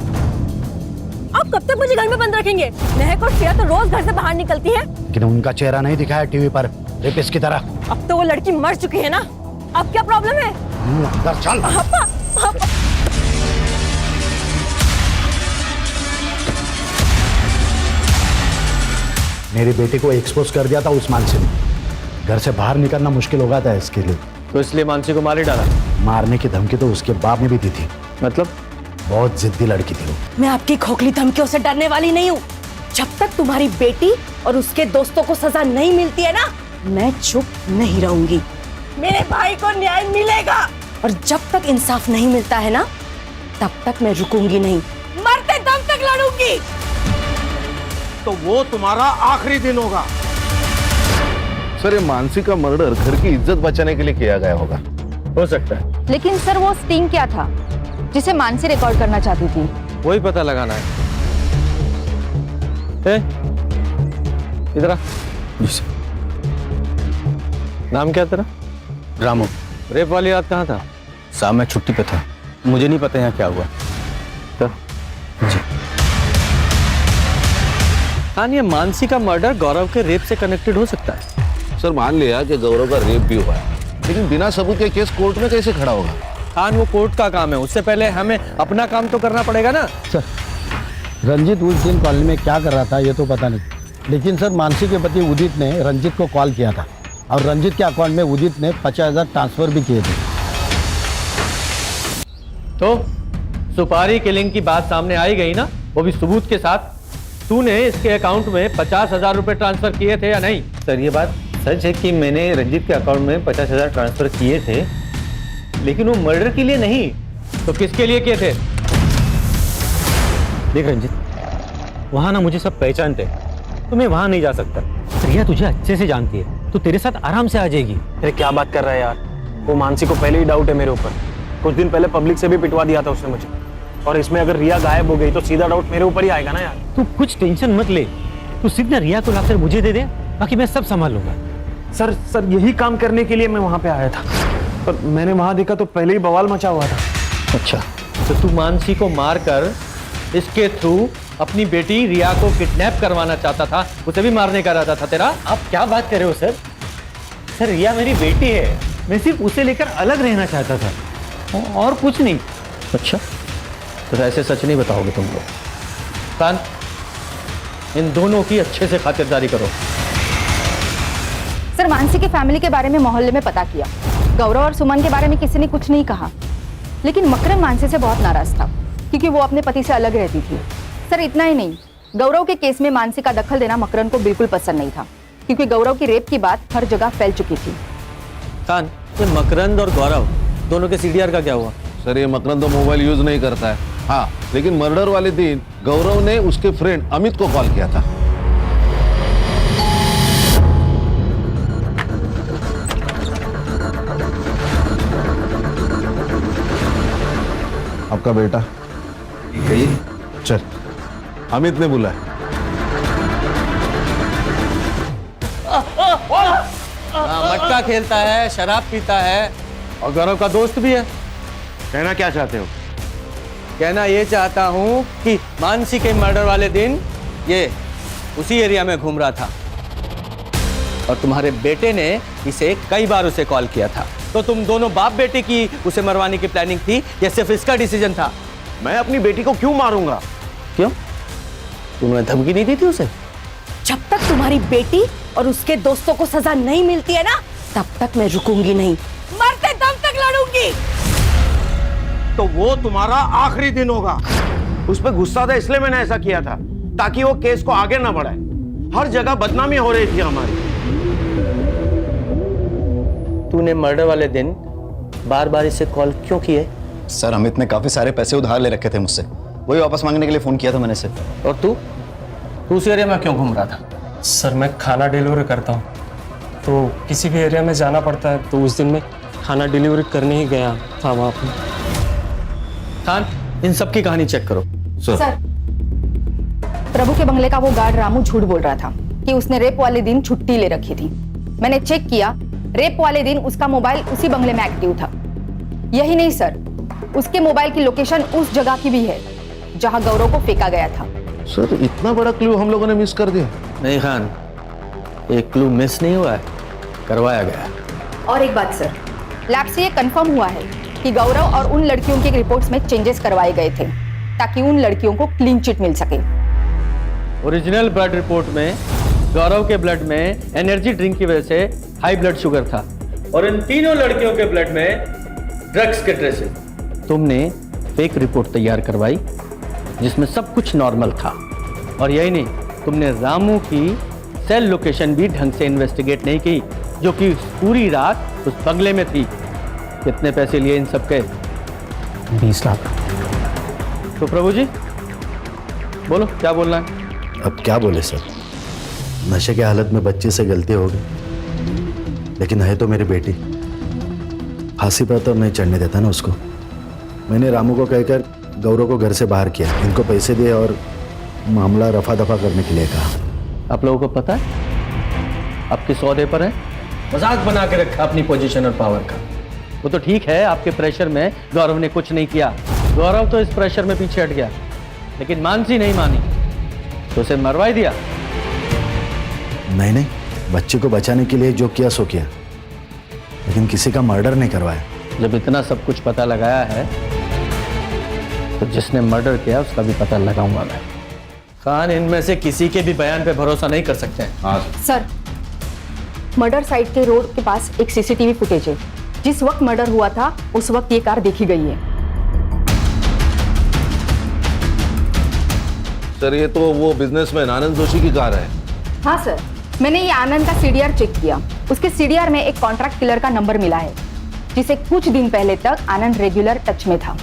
आप कब तक मुझे घर में बंद रखेंगे? महक और श्रेया तो रोज घर से बाहर निकलती है। लेकिन उनका चेहरा नहीं दिखाया टीवी पर रेपिस्ट की तरह। अब तो वो लड़की मर चुकी है ना, अब क्या प्रॉब्लम है? अंदर चल। पापा, पापा। मेरी बेटी को एक्सपोज कर दिया था उस मानसी ने। घर से बाहर निकलना मुश्किल हो गया था इसके लिए, तो इसलिए मानसी को मार ही डाला। मारने की धमकी तो उसके बाप ने भी दी थी। मतलब? बहुत जिद्दी लड़की थी वो। मैं आपकी खोखली धमकियों से डरने वाली नहीं हूँ। जब तक तुम्हारी बेटी और उसके दोस्तों को सजा नहीं मिलती है ना, मैं चुप नहीं रहूंगी। मेरे भाई को न्याय मिलेगा, और जब तक इंसाफ नहीं मिलता है ना, तब तक मैं रुकूंगी नहीं, मरते दम तक लड़ूंगी। तो वो तुम्हारा आखिरी दिन होगा। सर, ये मानसी का मर्डर घर की इज्जत बचाने के लिए किया गया होगा। हो सकता है। लेकिन सर वो स्टिंग क्या था जिसे मानसी रिकॉर्ड करना चाहती थी? वही पता लगाना है। इधर आ। नाम क्या तेरा? रामू। रेप वाली रात कहाँ था? साहब मैं छुट्टी पे था, मुझे नहीं पता यहाँ क्या हुआ। तो? जी। हाँ, ये मानसी का मर्डर गौरव के रेप से कनेक्टेड हो सकता है। सर, मान लिया कि गौरव का रेप भी हुआ है, लेकिन बिना सबूत के केस कोर्ट में कैसे खड़ा होगा? खान, वो कोर्ट का काम है, उससे पहले हमें अपना काम तो करना पड़ेगा ना। सर, रंजीत उस दिन कॉलेज में क्या कर रहा था ये तो पता नहीं, लेकिन सर मानसी के पति उदित ने रंजीत को कॉल किया था, और रंजीत के अकाउंट में उदित ने 50,000 ट्रांसफर भी किए थे। तो सुपारी किलिंग की बात सामने आई गई ना, वो भी सबूत के साथ। तूने इसके अकाउंट में 50,000 रुपए ट्रांसफर किए थे या नहीं? सर, ये बात सच है कि मैंने रंजीत के अकाउंट में 50,000 ट्रांसफर किए थे, लेकिन वो मर्डर के लिए नहीं। तो किसके लिए किए थे? देख रंजीत, वहां ना मुझे सब पहचानते, तो मैं वहां नहीं जा सकता। रिया तुझे अच्छे से जानती है, तो तेरे साथ आराम से आ जाएगी। अरे क्या बात कर रहा है यार, वो मानसी को पहले ही डाउट है मेरे ऊपर। कुछ दिन पहले पब्लिक से भी पिटवा दिया था उसने मुझे, और इसमें अगर रिया गायब हो गई तो सीधा डाउट मेरे ऊपर ही आएगा ना यार। तू कुछ टेंशन मत ले, तू सीधा रिया को लाकर मुझे दे दे, बाकी मैं सब संभाल लूंगा। सर यही काम करने के लिए मैं वहां पे आया था, पर मैंने वहां देखा तो पहले ही बवाल मचा हुआ था। अच्छा, तो तू मानसी को मारकर इसके थ्रू अपनी बेटी रिया को किडनैप करवाना चाहता था, उसे भी मारने का इरादा था तेरा? आप क्या बात कर रहे हो सर? सर, रिया मेरी बेटी है, मैं सिर्फ उसे लेकर अलग रहना चाहता था, और कुछ नहीं। अच्छा, तो ऐसे सच नहीं बताओगे तुम लोग? कान, इन दोनों की अच्छे से खातिरदारी करो। सर, मानसी की फैमिली के बारे में मोहल्ले में पता किया। गौरव और सुमन के बारे में किसी ने कुछ नहीं कहा, लेकिन मकरन मानसी से बहुत नाराज था क्योंकि वो अपने पति से अलग रहती थी। सर, इतना ही नहीं, गौरव के केस में मानसी का दखल देना मकरन को बिल्कुल पसंद नहीं था, क्योंकि गौरव की रेप की बात हर जगह फैल चुकी थी। कान, ये मकरंद और गौरव दोनों के सीडीआर का क्या हुआ? सर, ये मकरंद तो मोबाइल यूज नहीं करता है। हाँ, लेकिन मर्डर वाले दिन गौरव ने उसके फ्रेंड अमित को कॉल किया था। आपका बेटा चल, अमित ने बुलाया। मटका खेलता है, शराब पीता है, और गौरव का दोस्त भी है। कहना क्या चाहते हो? कहना ये चाहता हूँ कि मानसी के मर्डर वाले दिन ये उसी एरिया में घूम रहा था, और तुम्हारे बेटे ने इसे कई बार उसे कॉल किया था। तो तुम दोनों बाप बेटे की उसे मरवाने की प्लानिंग थी या सिर्फ इसका डिसीजन था? मैं अपनी बेटी को क्यों मारूंगा? क्यों? तुमने धमकी नहीं दी थी उसे? जब तक तुम्हारी बेटी और उसके दोस्तों को सजा नहीं मिलती है ना, तब तक मैं रुकूंगी नहीं, मरते दम तक लड़ूंगी। तो वो तुम्हारा आखिरी दिन होगा। उस पर गुस्सा था इसलिए मैंने ऐसा किया था, ताकि वो केस को आगे ना बढ़ाए। हर जगह बदनामी हो रही थी हमारी। तूने मर्डर वाले दिन बार बार इसे कॉल क्यों किए? सर, अमित ने काफी सारे पैसे उधार ले रखे थे मुझसे, वही वापस मांगने के लिए फोन किया था मैंने से। और तू उस एरिया में क्यों घूम रहा था? सर मैं खाना डिलीवर करता हूँ, तो किसी भी एरिया में जाना पड़ता है, तो उस दिन मैं खाना डिलीवरी करने ही गया था वहाँ पे। खान, इन सब की कहानी चेक करो। सर, प्रभु के बंगले का वो गार्ड रामू झूठ बोल रहा था कि उसने रेप वाले दिन छुट्टी ले रखी थी। मैंने चेक किया, रेप वाले दिन उसका मोबाइल उसी बंगले में एक्टिव था। यही नहीं सर, उसके मोबाइल की लोकेशन उस जगह की भी है जहां गौरव को फेंका गया था। सर, इतना बड़ा क्लू हम लोगों ने मिस कर दिया। नहीं खान, एक क्लू मिस नहीं हुआ है, करवाया गया। और एक बात सर, लैब से ये कंफर्म हुआ है कि गौरव और उन लड़कियों की रिपोर्ट्स में चेंजेस करवाए गए थे ताकि उन लड़कियों को क्लीन चिट मिल सके। ओरिजिनल ब्लड रिपोर्ट में गौरव के ब्लड में एनर्जी ड्रिंक की वजह से हाई ब्लड शुगर था और इन तीनों लड़कियों के ब्लड में ड्रग्स के ट्रेसेस। तुमने फेक रिपोर्ट तैयार करवाई जिसमें सब कुछ नॉर्मल था। और यही नहीं, तुमने रामू की सेल लोकेशन भी ढंग से इन्वेस्टिगेट नहीं की, जो कि पूरी रात उस बंगले में थी। कितने पैसे लिए इन सब के? 20 लाख। तो प्रभु जी बोलो, क्या बोलना है? अब क्या बोले सर, नशे के हालत में बच्चे से गलती हो गई, लेकिन है तो मेरी बेटी। फांसी पर तो नहीं चढ़ने देता ना उसको। मैंने रामू को कहकर गौरव को घर से बाहर किया, इनको पैसे दिए और मामला रफा दफा करने के लिए कहा। आप लोगों को पता है आपके सौदे पर है, मजाक बना के रखा अपनी पोजीशन और पावर का। वो तो ठीक है, आपके प्रेशर में गौरव ने कुछ नहीं किया, गौरव तो इस प्रेशर में पीछे हट गया, लेकिन मानसी नहीं मानी तो उसे मरवा ही दिया। नहीं, बच्चे को बचाने के लिए जो किया सो किया, लेकिन किसी का मर्डर नहीं करवाया। जब इतना सब कुछ पता लगाया है तो जिसने मर्डर किया उसका भी पता लगाऊंगा मैं। खान, इनमें से किसी के भी बयान पे भरोसा नहीं कर सकते हैं। हाँ सर, मर्डर साइट के रोड के पास एक सीसीटीवी फुटेज है। जिस वक्त मर्डर हुआ था उस वक्त ये कार देखी गई है। सर, ये तो वो बिजनेसमैन आनंद जोशी की कार है। हाँ सर, मैंने ये आनंद का सीडीआर चेक किया। उसके सीडीआर में एक कॉन्ट्रैक्ट किलर का नंबर मिला है जिसे कुछ दिन पहले तक आनंद रेगुलर टच में था।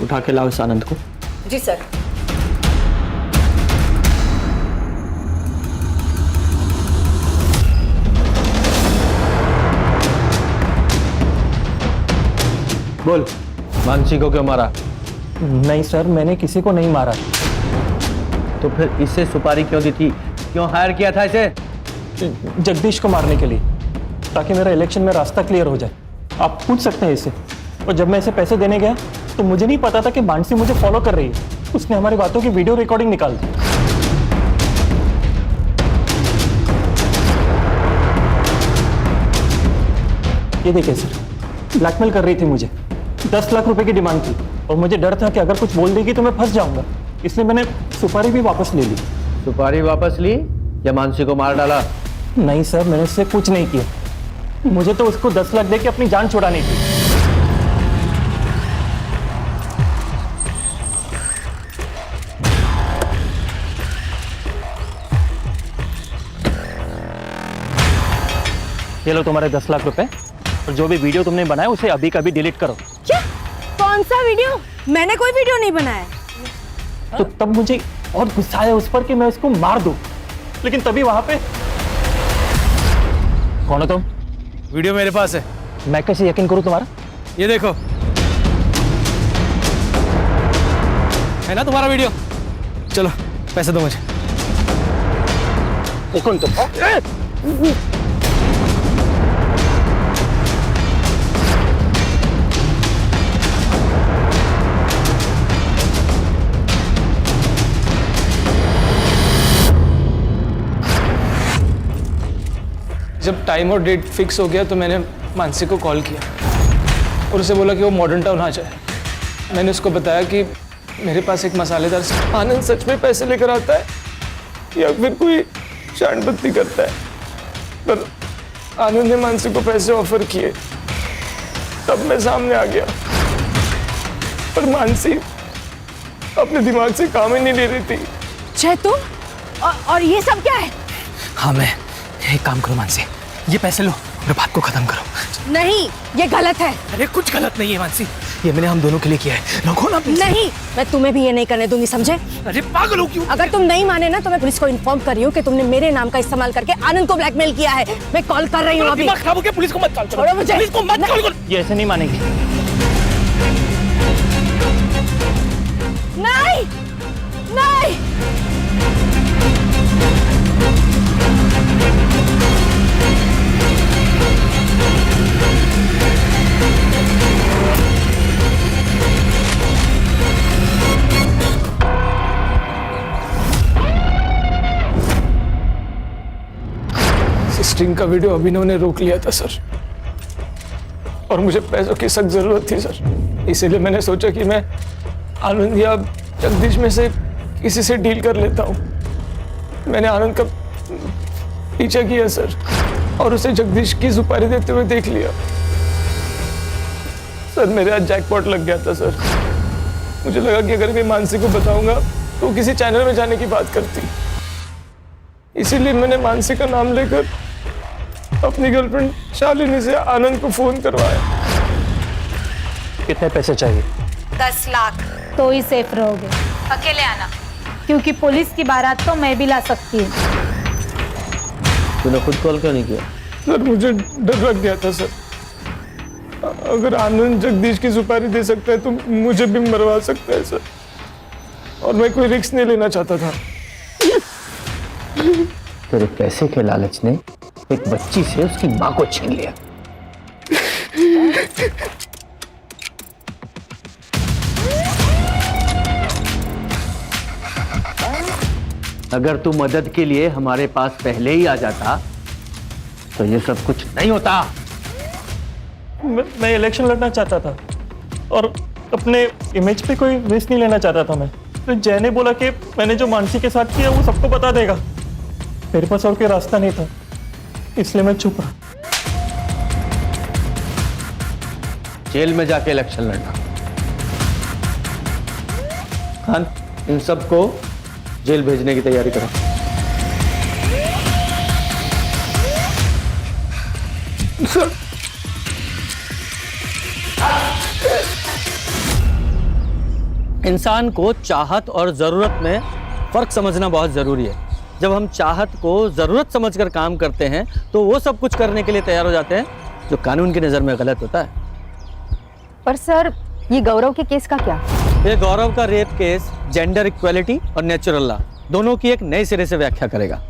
उठा के लाओ इस आनंद को। जी सर। बोल, मानसी को क्यों मारा? नहीं सर, मैंने किसी को नहीं मारा। तो फिर इससे सुपारी क्यों दी थी? क्यों हायर किया था इसे? जगदीश को मारने के लिए, ताकि मेरा इलेक्शन में रास्ता क्लियर हो जाए। आप पूछ सकते हैं इसे। और जब मैं इसे पैसे देने गया तो मुझे नहीं पता था कि मानसी मुझे फॉलो कर रही है। उसने हमारी बातों की वीडियो रिकॉर्डिंग निकाल दी। ये देखिए सर, ब्लैकमेल कर रही थी मुझे। 10 लाख रुपए की डिमांड थी और मुझे डर था कि अगर कुछ बोल देगी तो मैं फंस जाऊंगा, इसलिए मैंने सुपारी भी वापस ले ली। सुपारी वापस ली या मानसी को मार डाला? नहीं सर, मैंने इससे कुछ नहीं किया। मुझे तो उसको 10 लाख देके अपनी जान छुड़ानी थी। ये लो तुम्हारे 10 लाख रुपए, और जो भी वीडियो तुमने बनाया उसे अभी कभी डिलीट करो। क्या? कौन सा वीडियो? मैंने कोई वीडियो नहीं बनाया। तो तब मुझे और गुस्सा आया उस पर कि मैं उसको मार दूं, लेकिन तभी वहां पे कौन हो तुम? वीडियो मेरे पास है। मैं कैसे यकीन करूं तुम्हारा? ये देखो, है ना तुम्हारा वीडियो? चलो पैसे दो मुझे। कौन तुम? जब टाइम और डेट फिक्स हो गया तो मैंने मानसी को कॉल किया और उसे बोला कि वो मॉडर्न टाउन आ जाए। मैंने उसको बताया कि मेरे पास एक मसालेदार आनंद सच में पैसे लेकर आता है या फिर कोई शांडबत्ती करता है, पर आनंद ने मानसी को पैसे ऑफर किए। तब मैं सामने आ गया, पर मानसी अपने दिमाग से काम ही नहीं ले रही थी। जय तुम और ये सब क्या है? हाँ, मैं एक काम करो मानसी, ये पैसे लो मेरे बात को खत्म करो। नहीं, ये गलत है। अरे कुछ गलत नहीं है मानसी, ये मैंने हम दोनों के लिए किया है। रखो ना प्लीज। नहीं, मैं तुम्हें भी ये नहीं करने दूंगी, समझे? अरे पागल हो क्यों? अगर तुम नहीं माने ना तो मैं पुलिस को इन्फॉर्म कर रही हूँ कि तुमने मेरे नाम का इस्तेमाल करके आनंद को ब्लैकमेल किया है। मैं कॉल कर रही हूँ अभी। दिमाग खराब हो गया, पुलिस को मत कॉल करो। छोड़ो मुझे। पुलिस को मत कॉल करो। ये ऐसे नहीं मानेगी। नहीं, नहीं। स्ट्रिंग का वीडियो अभिनव ने रोक लिया था सर, और मुझे पैसों की सख्त जरूरत थी सर, इसीलिए मैंने सोचा कि मैं आनंद या जगदीश में से किसी से डील कर लेता हूँ। मैंने आनंद का पीछा किया सर, और उसे जगदीश की सुपारी देते हुए देख लिया सर। मेरे आज जैकपॉट लग गया था सर। मुझे लगा कि अगर मैं मानसी को बताऊंगा तो वो किसी चैनल में जाने की बात करती, इसीलिए मैंने मानसी का नाम लेकर अपनी गर्लफ्रेंड शालिनी से आनंद को फोन करवाया। कितने पैसे चाहिए? 10 लाख। तो ही सेफ रहोगे। अकेले आना, क्योंकि पुलिस की बारात तो मैं भी ला सकती हूँ। तूने खुद कॉल क्यों नहीं किया? सर मुझे डर लग गया था सर, अगर आनंद जगदीश की सुपारी दे सकता है तो मुझे भी मरवा सकता है सर, और मैं कोई रिस्क नहीं लेना चाहता था। तेरे पैसे के लालच ने एक बच्ची से उसकी मां को छीन लिया। अगर तू मदद के लिए हमारे पास पहले ही आ जाता तो ये सब कुछ नहीं होता। मैं इलेक्शन लड़ना चाहता था और अपने इमेज पे कोई रिस्क नहीं लेना चाहता था मैं। तो जय ने बोला कि मैंने जो मानसी के साथ किया वो सबको बता देगा। मेरे पास और कोई रास्ता नहीं था, इसलिए मैं चुप रहा। जेल में जाके इलेक्शन लड़ना। खान, इन सबको जेल भेजने की तैयारी करो। सर, इंसान को चाहत और ज़रूरत में फ़र्क समझना बहुत ज़रूरी है। जब हम चाहत को ज़रूरत समझकर काम करते हैं तो वो सब कुछ करने के लिए तैयार हो जाते हैं जो कानून की नज़र में गलत होता है। पर सर, ये गौरव के केस का क्या? ये गौरव का रेप केस जेंडर इक्वलिटी और नेचुरल लॉ दोनों की एक नए सिरे से व्याख्या करेगा।